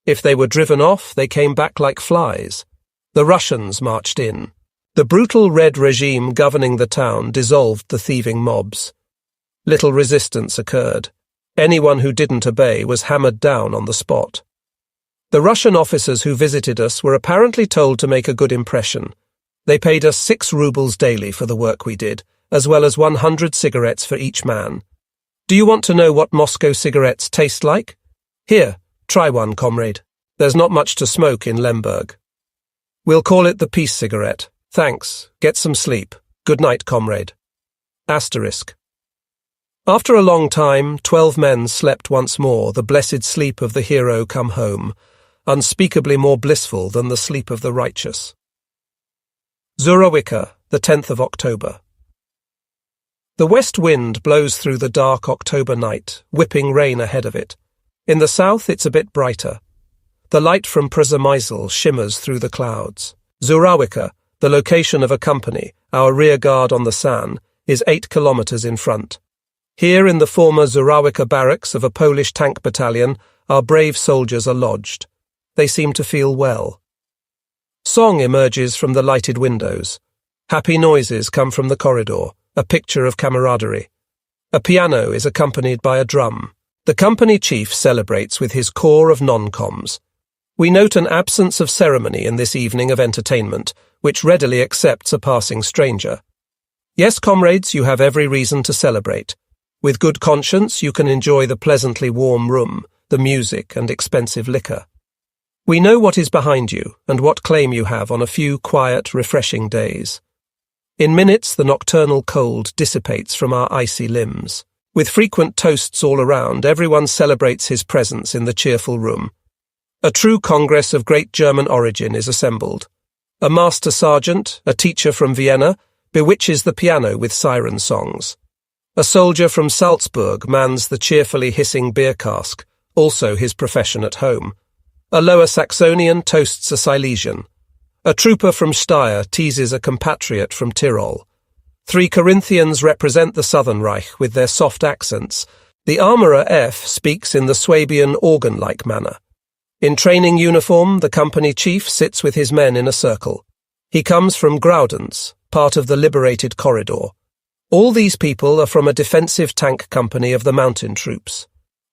If they were driven off, they came back like flies. The Russians marched in. The brutal Red regime governing the town dissolved the thieving mobs. Little resistance occurred. Anyone who didn't obey was hammered down on the spot. The Russian officers who visited us were apparently told to make a good impression. They paid us 6 rubles daily for the work we did, as well as 100 cigarettes for each man. Do you want to know what Moscow cigarettes taste like? Here, try one, comrade. There's not much to smoke in Lemberg. We'll call it the peace cigarette. Thanks. Get some sleep. Good night, comrade. Asterisk. After a long time, 12 men slept once more the blessed sleep of the hero come home, unspeakably more blissful than the sleep of the righteous. Zurawica, the 10th of October. The west wind blows through the dark October night, whipping rain ahead of it. In the south, it's a bit brighter. The light from Przemysl shimmers through the clouds. Zurawica, the location of a company, our rear guard on the San, is 8 kilometers in front. Here in the former Zurawica barracks of a Polish tank battalion, our brave soldiers are lodged. They seem to feel well. Song emerges from the lighted windows. Happy noises come from the corridor, a picture of camaraderie. A piano is accompanied by a drum. The company chief celebrates with his corps of non-coms. We note an absence of ceremony in this evening of entertainment, which readily accepts a passing stranger. Yes, comrades, you have every reason to celebrate. With good conscience, you can enjoy the pleasantly warm room, the music and expensive liquor. We know what is behind you and what claim you have on a few quiet, refreshing days. In minutes, the nocturnal cold dissipates from our icy limbs. With frequent toasts all around, everyone celebrates his presence in the cheerful room. A true congress of great German origin is assembled. A master sergeant, a teacher from Vienna, bewitches the piano with siren songs. A soldier from Salzburg mans the cheerfully hissing beer cask, also his profession at home. A Lower Saxonian toasts a Silesian. A trooper from Steyr teases a compatriot from Tyrol. 3 Corinthians represent the Southern Reich with their soft accents. The armourer F speaks in the Swabian organ-like manner. In training uniform, the company chief sits with his men in a circle. He comes from Graudens, part of the liberated corridor. All these people are from a defensive tank company of the mountain troops.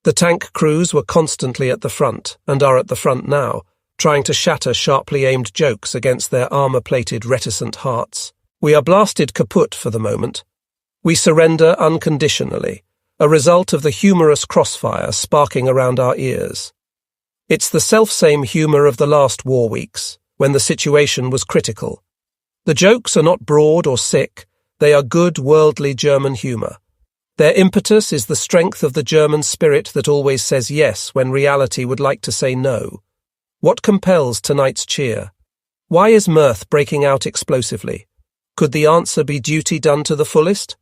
The tank crews were constantly at the front, and are at the front now, trying to shatter sharply aimed jokes against their armour-plated reticent hearts. We are blasted kaput for the moment. We surrender unconditionally, a result of the humorous crossfire sparking around our ears. It's the selfsame humour of the last war weeks, when the situation was critical. The jokes are not broad or sick, they are good worldly German humour. Their impetus is the strength of the German spirit that always says yes when reality would like to say no. What compels tonight's cheer? Why is mirth breaking out explosively? Could the answer be duty done to the fullest?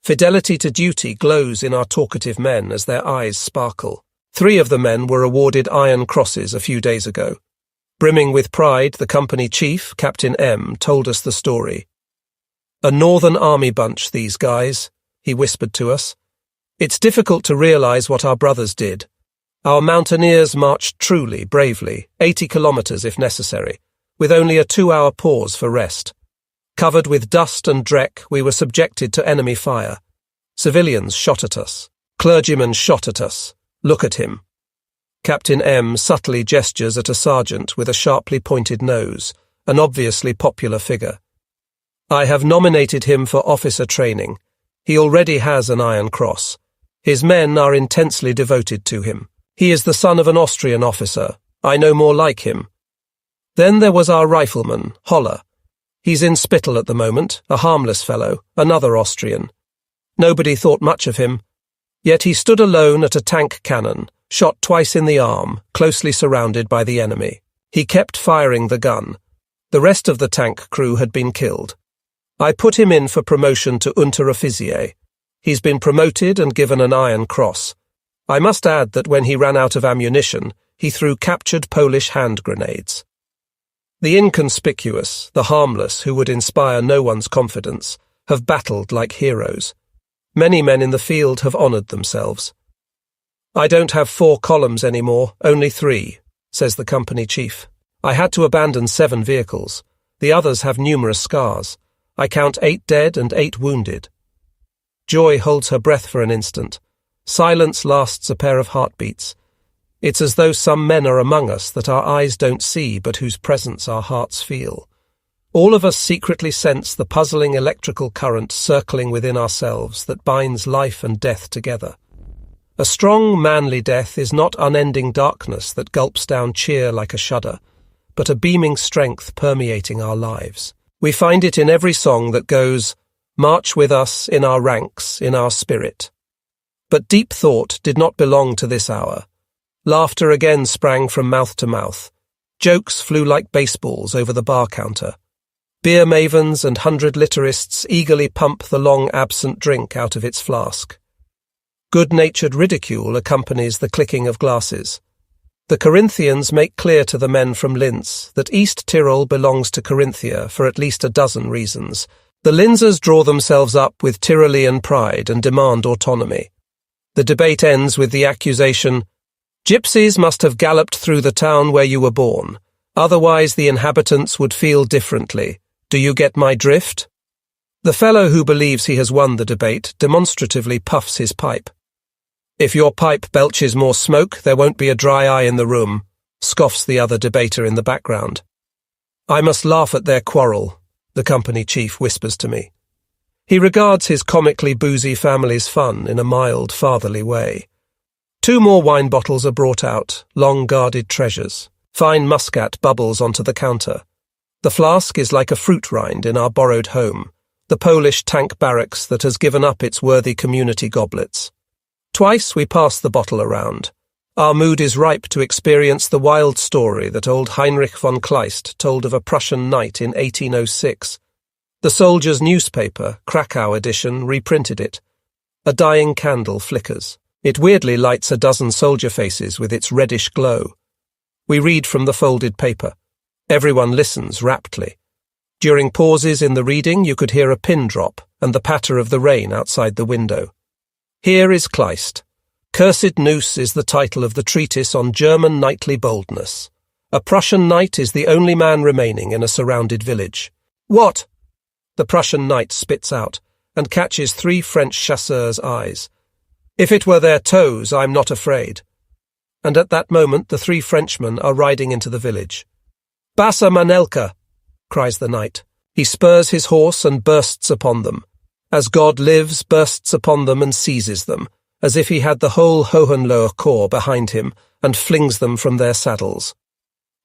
Fidelity to duty glows in our talkative men as their eyes sparkle. 3 of the men were awarded Iron Crosses a few days ago. Brimming with pride, the company chief, Captain M, told us the story. A Northern Army bunch, these guys, he whispered to us. It's difficult to realize what our brothers did. Our mountaineers marched truly, bravely, 80 kilometers if necessary, with only a 2-hour pause for rest. Covered with dust and dreck, we were subjected to enemy fire. Civilians shot at us. Clergymen shot at us. Look at him. Captain M subtly gestures at a sergeant with a sharply pointed nose, an obviously popular figure. I have nominated him for officer training. He already has an Iron Cross. His men are intensely devoted to him. He is the son of an Austrian officer. I know more like him. Then there was our rifleman, Holler. He's in Spittal at the moment, a harmless fellow, another Austrian. Nobody thought much of him. Yet he stood alone at a tank cannon, shot twice in the arm, closely surrounded by the enemy. He kept firing the gun. The rest of the tank crew had been killed. I put him in for promotion to Unteroffizier. He's been promoted and given an Iron Cross. I must add that when he ran out of ammunition, he threw captured Polish hand grenades. The inconspicuous, the harmless, who would inspire no one's confidence, have battled like heroes. Many men in the field have honoured themselves. I don't have 4 columns anymore, only 3, says the company chief. I had to abandon 7 vehicles. The others have numerous scars. I count 8 dead and 8 wounded. Joy holds her breath for an instant. Silence lasts a pair of heartbeats. It's as though some men are among us that our eyes don't see but whose presence our hearts feel. All of us secretly sense the puzzling electrical current circling within ourselves that binds life and death together. A strong, manly death is not unending darkness that gulps down cheer like a shudder, but a beaming strength permeating our lives. We find it in every song that goes, "March with us in our ranks, in our spirit." But deep thought did not belong to this hour. Laughter again sprang from mouth to mouth. Jokes flew like baseballs over the bar counter. Beer mavens and 100-literists eagerly pump the long-absent drink out of its flask. Good-natured ridicule accompanies the clicking of glasses. The Corinthians make clear to the men from Linz that East Tyrol belongs to Carinthia for at least a dozen reasons. The Linzers draw themselves up with Tyrolean pride and demand autonomy. The debate ends with the accusation, "Gypsies must have galloped through the town where you were born. Otherwise the inhabitants would feel differently. Do you get my drift?" The fellow who believes he has won the debate demonstratively puffs his pipe. "If your pipe belches more smoke, there won't be a dry eye in the room," scoffs the other debater in the background. "I must laugh at their quarrel," the company chief whispers to me. He regards his comically boozy family's fun in a mild, fatherly way. 2 more wine bottles are brought out, long-guarded treasures. Fine muscat bubbles onto the counter. The flask is like a fruit rind in our borrowed home, the Polish tank barracks that has given up its worthy community goblets. Twice we pass the bottle around. Our mood is ripe to experience the wild story that old Heinrich von Kleist told of a Prussian knight in 1806. The Soldier's newspaper, Krakow edition, reprinted it. A dying candle flickers. It weirdly lights a dozen soldier faces with its reddish glow. We read from the folded paper. Everyone listens raptly. During pauses in the reading, you could hear a pin drop and the patter of the rain outside the window. Here is Kleist. Cursed Noose is the title of the treatise on German knightly boldness. A Prussian knight is the only man remaining in a surrounded village. What? The Prussian knight spits out and catches 3 French chasseurs' eyes. If it were their toes, I'm not afraid. And at that moment the 3 Frenchmen are riding into the village. Bassa Manelka, cries the knight. He spurs his horse and bursts upon them. As God lives, bursts upon them and seizes them, as if he had the whole Hohenlohe Corps behind him, and flings them from their saddles.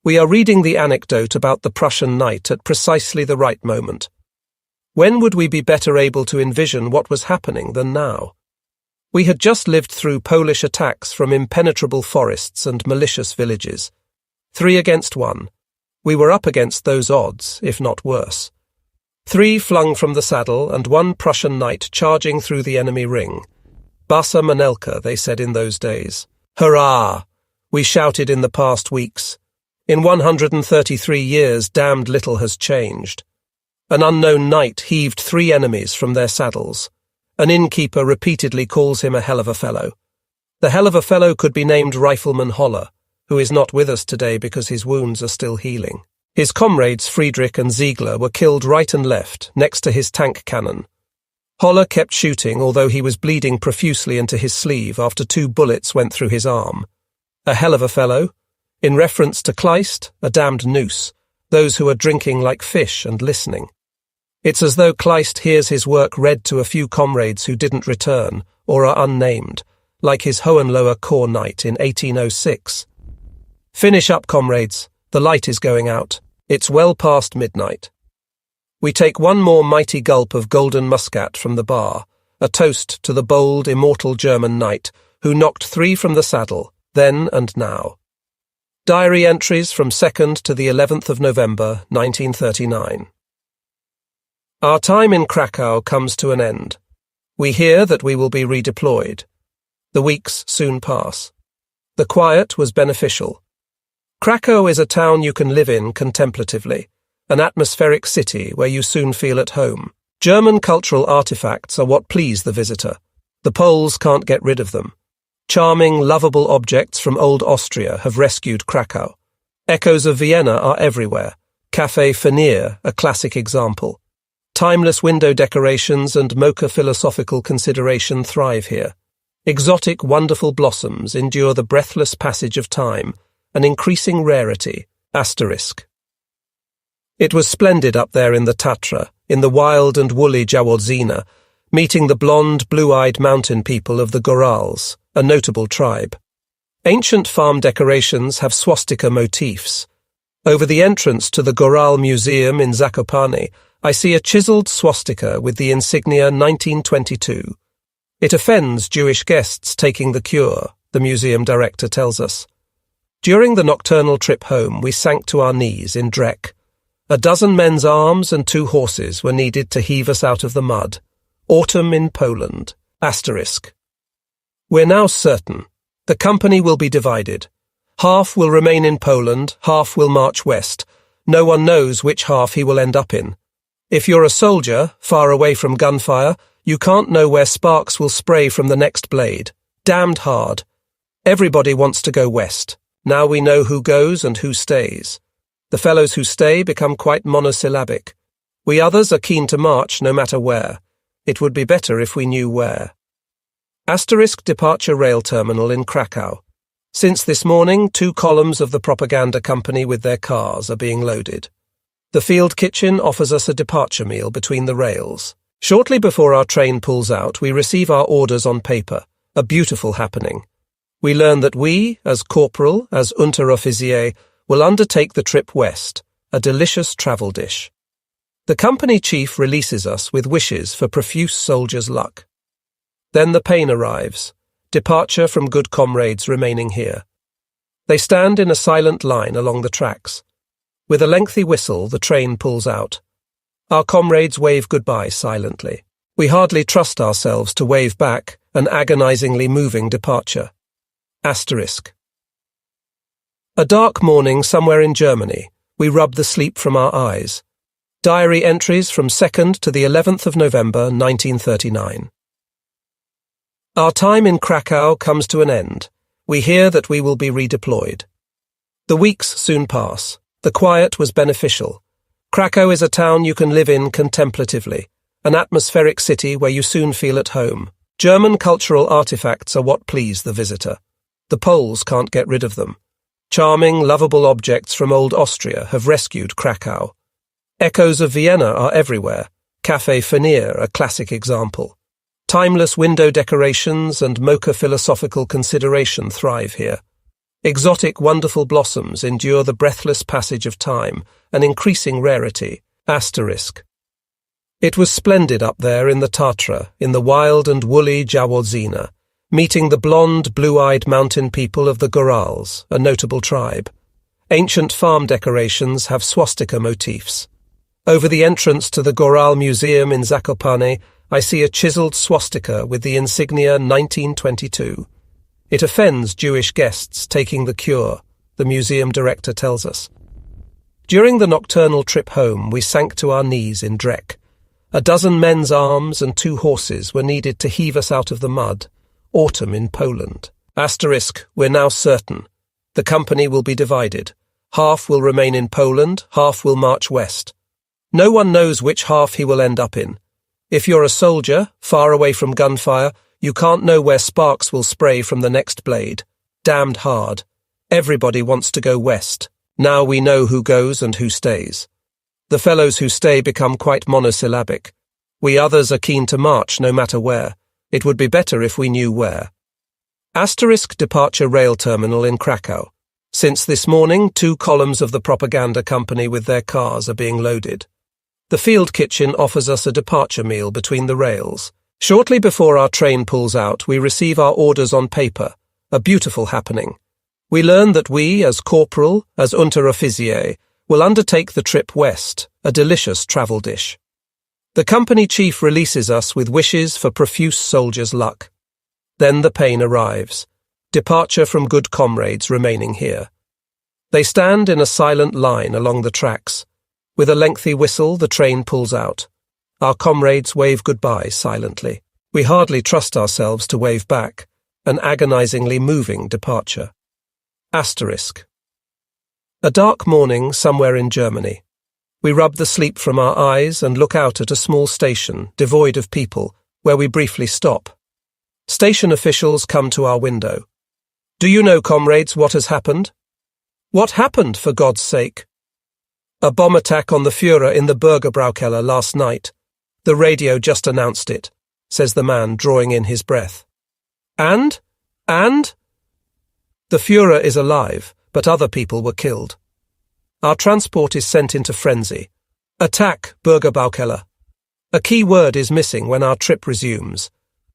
We are reading the anecdote about the Prussian knight at precisely the right moment. When would we be better able to envision what was happening than now? We had just lived through Polish attacks from impenetrable forests and malicious villages. 3 against 1. We were up against those odds, if not worse. 3 flung from the saddle and 1 Prussian knight charging through the enemy ring. Bassa Manelka, they said in those days. Hurrah! We shouted in the past weeks. In 133 years, damned little has changed. An unknown knight heaved 3 enemies from their saddles. An innkeeper repeatedly calls him a hell of a fellow. The hell of a fellow could be named Rifleman Holler, who is not with us today because his wounds are still healing. His comrades Friedrich and Ziegler were killed right and left, next to his tank cannon. Holler kept shooting, although he was bleeding profusely into his sleeve after 2 bullets went through his arm. A hell of a fellow. In reference to Kleist, a damned noose, those who are drinking like fish and listening. It's as though Kleist hears his work read to a few comrades who didn't return, or are unnamed, like his Hohenlohe Corps knight in 1806. Finish up, comrades. The light is going out. It's well past midnight. We take one more mighty gulp of golden muscat from the bar, a toast to the bold, immortal German knight who knocked 3 from the saddle, then and now. Diary entries from 2nd to the 11th of November, 1939. Our time in Krakow comes to an end. We hear that we will be redeployed. The weeks soon pass. The quiet was beneficial. Krakow is a town you can live in contemplatively, an atmospheric city where you soon feel at home. German cultural artifacts are what please the visitor. The Poles can't get rid of them. Charming, lovable objects from old Austria have rescued Krakow. Echoes of Vienna are everywhere. Café Fenier, a classic example. Timeless window decorations and mocha philosophical consideration thrive here. Exotic, wonderful blossoms endure the breathless passage of time, an increasing rarity, asterisk. It was splendid up there in the Tatra, in the wild and woolly Jawodzina, meeting the blonde, blue-eyed mountain people of the Gorals, a notable tribe. Ancient farm decorations have swastika motifs. Over the entrance to the Goral Museum in Zakopane, I see a chiseled swastika with the insignia 1922. It offends Jewish guests taking the cure, the museum director tells us. During the nocturnal trip home, we sank to our knees in dreck. A dozen men's arms and 2 horses were needed to heave us out of the mud. Autumn in Poland, asterisk. We're now certain. The company will be divided. Half will remain in Poland, half will march west. No one knows which half he will end up in. If you're a soldier, far away from gunfire, you can't know where sparks will spray from the next blade. Damned hard. Everybody wants to go west. Now we know who goes and who stays. The fellows who stay become quite monosyllabic. We others are keen to march no matter where. It would be better if we knew where. Asterisk departure rail terminal in Krakow. Since this morning, 2 columns of the propaganda company with their cars are being loaded. The field kitchen offers us a departure meal between the rails. Shortly before our train pulls out, we receive our orders on paper, a beautiful happening. We learn that we, as corporal, as Unteroffizier, will undertake the trip west, a delicious travel dish. The company chief releases us with wishes for profuse soldiers' luck. Then the pain arrives. departure from good comrades remaining here. They stand in a silent line along the tracks. With a lengthy whistle, the train pulls out. Our comrades wave goodbye silently. We hardly trust ourselves to wave back an agonizingly moving departure. Asterisk. A dark morning somewhere in Germany, we rub the sleep from our eyes. Diary entries from 2nd to the 11th of November 1939. Our time in Krakow comes to an end. We hear that we will be redeployed. The weeks soon pass. The quiet was beneficial. Krakow is a town you can live in contemplatively, an atmospheric city where you soon feel at home. German cultural artifacts are what please the visitor. The Poles can't get rid of them. Charming, lovable objects from old Austria have rescued Krakow. Echoes of Vienna are everywhere. Café Fenier, a classic example. Timeless window decorations and mocha philosophical consideration thrive here. Exotic, wonderful blossoms endure the breathless passage of time, an increasing rarity. Asterisk. It was splendid up there in the Tatra, in the wild and woolly Jaworzina, meeting the blonde, blue-eyed mountain people of the Gorals, a notable tribe. Ancient farm decorations have swastika motifs. Over the entrance to the Goral Museum in Zakopane, I see a chiseled swastika with the insignia 1922. It offends Jewish guests taking the cure, the museum director tells us. During the nocturnal trip home, we sank to our knees in dreck. A dozen men's arms and 2 horses were needed to heave us out of the mud. Autumn in Poland. Asterisk, we're now certain. The company will be divided. Half will remain in Poland, half will march west. No one knows which half he will end up in. If you're a soldier, far away from gunfire, you can't know where sparks will spray from the next blade. Damned hard. Everybody wants to go west. Now we know who goes and who stays. The fellows who stay become quite monosyllabic. We others are keen to march no matter where. It would be better if we knew where. Asterisk departure rail terminal in Krakow. Since this morning, 2 columns of the propaganda company with their cars are being loaded. The field kitchen offers us a departure meal between the rails. Shortly before our train pulls out, we receive our orders on paper, a beautiful happening. We learn that we, as corporal, as Unteroffizier, will undertake the trip west, a delicious travel dish. The company chief releases us with wishes for profuse soldiers' luck. Then the pain arrives. Departure from good comrades remaining here. They stand in a silent line along the tracks. With a lengthy whistle, the train pulls out. Our comrades wave goodbye silently. We hardly trust ourselves to wave back, an agonizingly moving departure. Asterisk. A dark morning somewhere in Germany. We rub the sleep from our eyes and look out at a small station, devoid of people, where we briefly stop. Station officials come to our window. Do you know, comrades, what has happened? What happened, for God's sake? A bomb attack on the Führer in the Bürgerbraukeller last night. The radio just announced it, says the man, drawing in his breath. And? The Führer is alive, but other people were killed. Our transport is sent into frenzy. Attack, Bürgerbaukeller. A key word is missing when our trip resumes.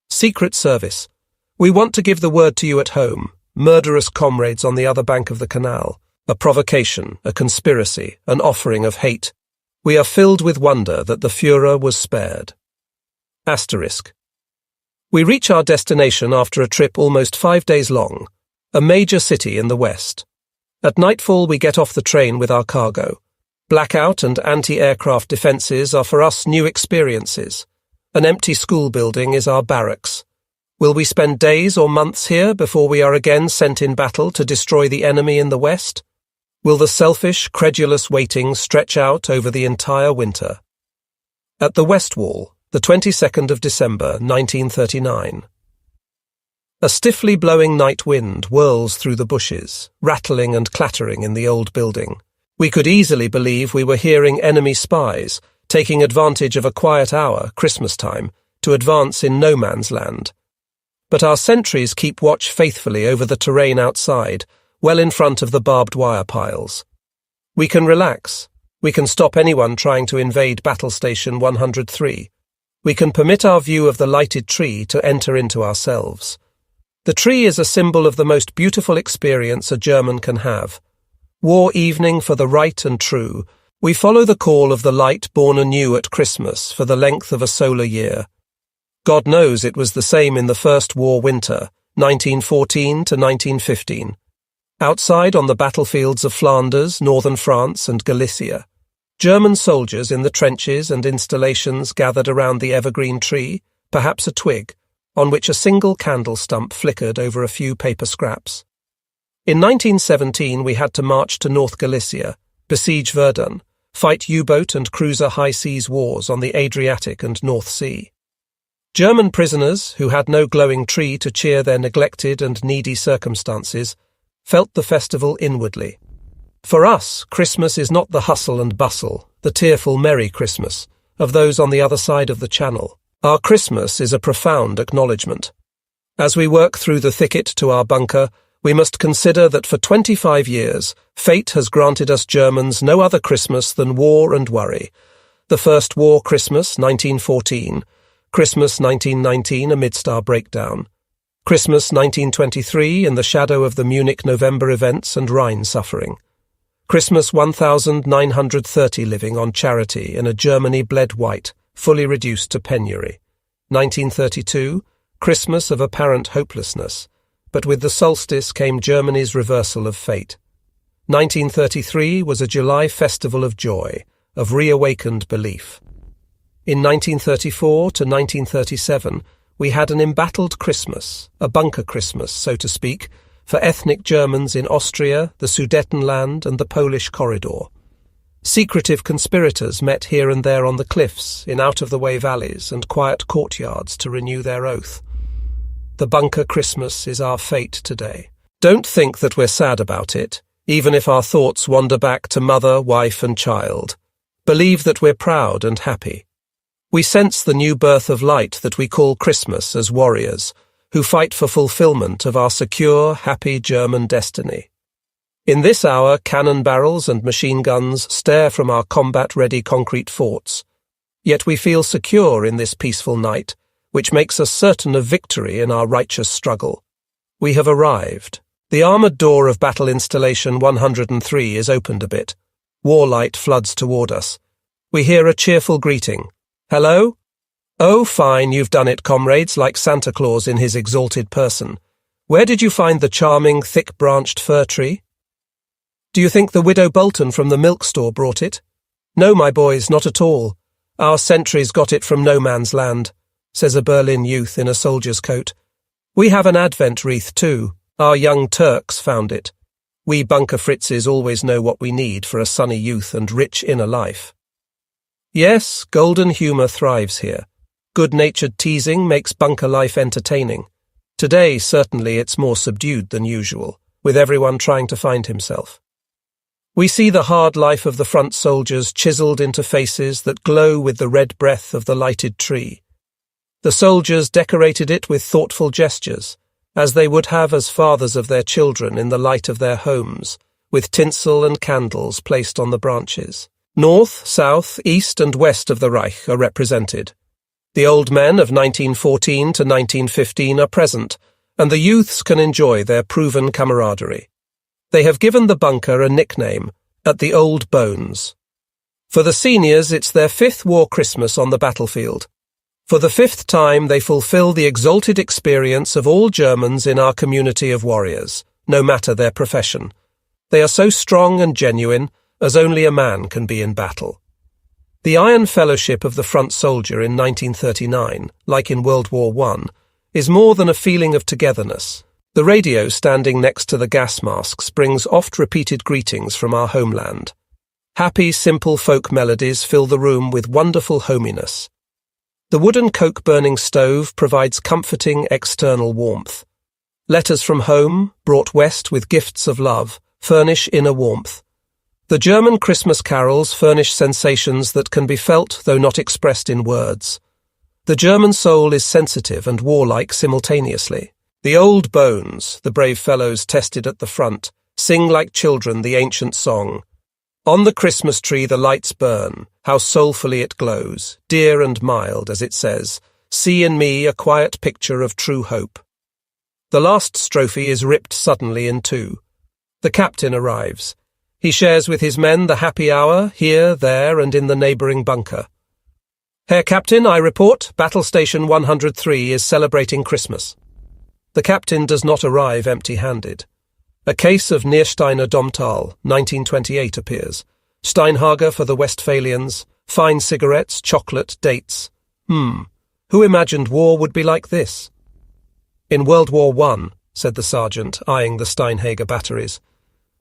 Secret Service. We want to give the word to you at home, murderous comrades on the other bank of the canal. A provocation, a conspiracy, an offering of hate. We are filled with wonder that the Führer was spared. Asterisk. We reach our destination after a trip almost 5 days long, a major city in the west. At nightfall we get off the train with our cargo. Blackout and anti-aircraft defences are for us new experiences. An empty school building is our barracks. Will we spend days or months here before we are again sent in battle to destroy the enemy in the west? Will the selfish, credulous waiting stretch out over the entire winter? At the West Wall, the 22nd of December, 1939. A stiffly blowing night wind whirls through the bushes, rattling and clattering in the old building. We could easily believe we were hearing enemy spies, taking advantage of a quiet hour, Christmas time, to advance in no man's land. But our sentries keep watch faithfully over the terrain outside, well in front of the barbed wire piles. We can relax. We can stop anyone trying to invade Battle Station 103. We can permit our view of the lighted tree to enter into ourselves. The tree is a symbol of the most beautiful experience a German can have. War evening for the right and true, we follow the call of the light born anew at Christmas for the length of a solar year. God knows it was the same in the First War winter, 1914 to 1915. Outside on the battlefields of Flanders, northern France and Galicia, German soldiers in the trenches and installations gathered around the evergreen tree, perhaps a twig, on which a single candle stump flickered over a few paper scraps. In 1917 we had to march to North Galicia, besiege Verdun, fight U-boat and cruiser high seas wars on the Adriatic and North Sea. German prisoners, who had no glowing tree to cheer their neglected and needy circumstances, felt the festival inwardly. For us, Christmas is not the hustle and bustle, the tearful merry Christmas, of those on the other side of the Channel. Our Christmas is a profound acknowledgement. As we work through the thicket to our bunker, we must consider that for 25 years, fate has granted us Germans no other Christmas than war and worry. The First War Christmas, 1914, Christmas 1919 amidst our breakdown, Christmas 1923 in the shadow of the Munich November events and Rhine suffering, Christmas 1930 living on charity in a Germany bled white, fully reduced to penury, 1932, Christmas of apparent hopelessness, but with the solstice came Germany's reversal of fate. 1933 was a July festival of joy, of reawakened belief. In 1934 to 1937, we had an embattled Christmas, a bunker Christmas, so to speak, for ethnic Germans in Austria, the Sudetenland and the Polish corridor. Secretive conspirators met here and there on the cliffs, in out-of-the-way valleys and quiet courtyards to renew their oath. The bunker Christmas is our fate today. Don't think that we're sad about it, even if our thoughts wander back to mother, wife and child. Believe that we're proud and happy. We sense the new birth of light that we call Christmas as warriors, who fight for fulfillment of our secure, happy German destiny. In this hour, cannon barrels and machine guns stare from our combat-ready concrete forts. Yet we feel secure in this peaceful night, which makes us certain of victory in our righteous struggle. We have arrived. The armoured door of battle installation 103 is opened a bit. Warlight floods toward us. We hear a cheerful greeting. Hello? Oh, fine, you've done it, comrades, like Santa Claus in his exalted person. Where did you find the charming, thick-branched fir tree? Do you think the Widow Bolton from the milk store brought it? No, my boys, not at all. Our sentries got it from no man's land, says a Berlin youth in a soldier's coat. We have an Advent wreath too. Our young Turks found it. We bunker fritzes always know what we need for a sunny youth and rich inner life. Yes, golden humour thrives here. Good-natured teasing makes bunker life entertaining. Today, certainly, it's more subdued than usual, with everyone trying to find himself. We see the hard life of the front soldiers chiselled into faces that glow with the red breath of the lighted tree. The soldiers decorated it with thoughtful gestures, as they would have as fathers of their children in the light of their homes, with tinsel and candles placed on the branches. North, south, east and west of the Reich are represented. The old men of 1914 to 1915 are present, and the youths can enjoy their proven camaraderie. They have given the bunker a nickname, At the Old Bones. For the seniors, it's their 5th war Christmas on the battlefield. For the 5th time, they fulfill the exalted experience of all Germans in our community of warriors, no matter their profession. They are so strong and genuine as only a man can be in battle. The Iron Fellowship of the front soldier in 1939, like in World War I, is more than a feeling of togetherness. The radio standing next to the gas masks brings oft-repeated greetings from our homeland. Happy, simple folk melodies fill the room with wonderful hominess. The wooden coke-burning stove provides comforting external warmth. Letters from home, brought west with gifts of love, furnish inner warmth. The German Christmas carols furnish sensations that can be felt, though not expressed in words. The German soul is sensitive and warlike simultaneously. The old bones, the brave fellows tested at the front, sing like children the ancient song. On the Christmas tree the lights burn, how soulfully it glows, dear and mild, as it says, see in me a quiet picture of true hope. The last strophe is ripped suddenly in two. The captain arrives. He shares with his men the happy hour, here, there, and in the neighbouring bunker. Herr Captain, I report, Battle Station 103 is celebrating Christmas. The captain does not arrive empty-handed. A case of Niersteiner Domtal, 1928 appears. Steinhager for the Westphalians, fine cigarettes, chocolate, dates. Who imagined war would be like this? In World War I, said the sergeant, eyeing the Steinhager batteries.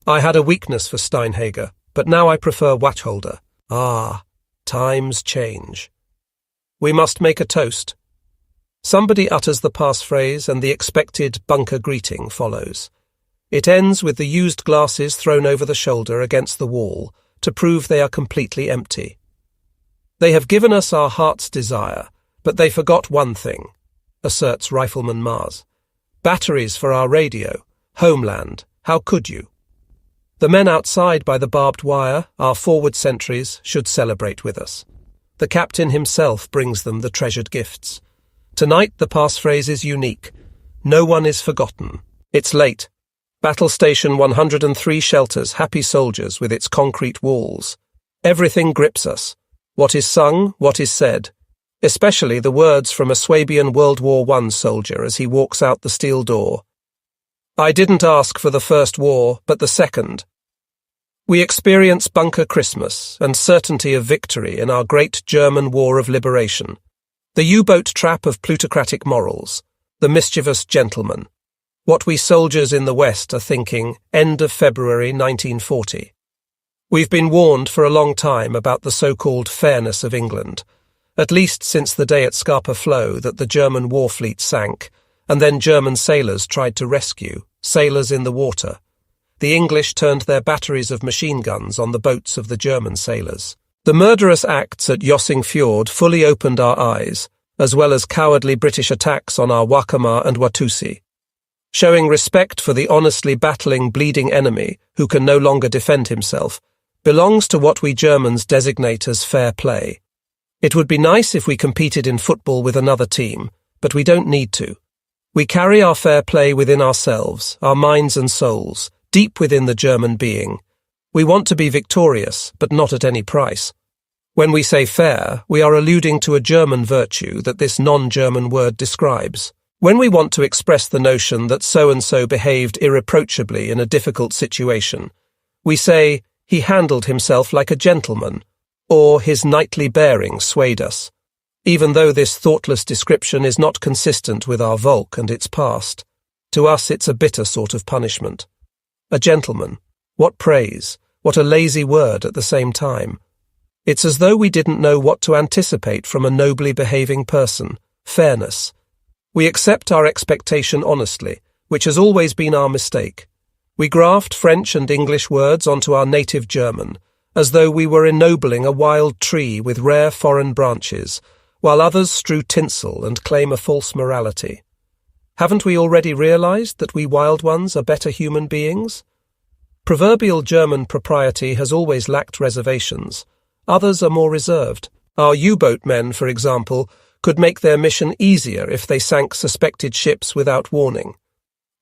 I had a weakness for Steinhager, but now I prefer Watcholder. Ah, times change. We must make a toast. Somebody utters the passphrase and the expected bunker greeting follows. It ends with the used glasses thrown over the shoulder against the wall to prove they are completely empty. They have given us our heart's desire, but they forgot one thing, asserts Rifleman Mars. Batteries for our radio. Homeland. How could you? The men outside by the barbed wire, our forward sentries, should celebrate with us. The captain himself brings them the treasured gifts. Tonight the passphrase is unique. No one is forgotten. It's late. Battle Station 103 shelters happy soldiers with its concrete walls. Everything grips us. What is sung, what is said. Especially the words from a Swabian World War I soldier as he walks out the steel door. I didn't ask for the first war, but the second. We experience bunker Christmas and certainty of victory in our great German war of liberation. The U-boat trap of plutocratic morals, the mischievous gentleman. What we soldiers in the West are thinking, end of February 1940. We've been warned for a long time about the so-called fairness of England, at least since the day at Scapa Flow that the German war fleet sank, and then German sailors tried to rescue, sailors in the water. The English turned their batteries of machine guns on the boats of the German sailors. The murderous acts at Jossing Fjord fully opened our eyes, as well as cowardly British attacks on our Waccamaw and Watusi. Showing respect for the honestly battling, bleeding enemy who can no longer defend himself belongs to what we Germans designate as fair play. It would be nice if we competed in football with another team, but we don't need to. We carry our fair play within ourselves, our minds and souls, deep within the German being. We want to be victorious, but not at any price. When we say fair, we are alluding to a German virtue that this non-German word describes. When we want to express the notion that so-and-so behaved irreproachably in a difficult situation, we say, he handled himself like a gentleman, or his knightly bearing swayed us. Even though this thoughtless description is not consistent with our Volk and its past, to us it's a bitter sort of punishment. A gentleman. What praise, what a lazy word at the same time. It's as though we didn't know what to anticipate from a nobly behaving person. Fairness. We accept our expectation honestly, which has always been our mistake. We graft French and English words onto our native German, as though we were ennobling a wild tree with rare foreign branches, while others strew tinsel and claim a false morality. Haven't we already realized that we wild ones are better human beings? Proverbial German propriety has always lacked reservations. Others are more reserved. Our U-boat men, for example, could make their mission easier if they sank suspected ships without warning.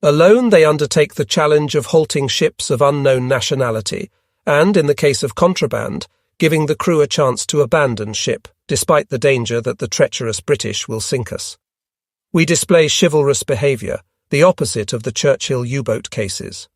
Alone they undertake the challenge of halting ships of unknown nationality, and, in the case of contraband, giving the crew a chance to abandon ship, despite the danger that the treacherous British will sink us. We display chivalrous behaviour, the opposite of the Churchill U-boat cases.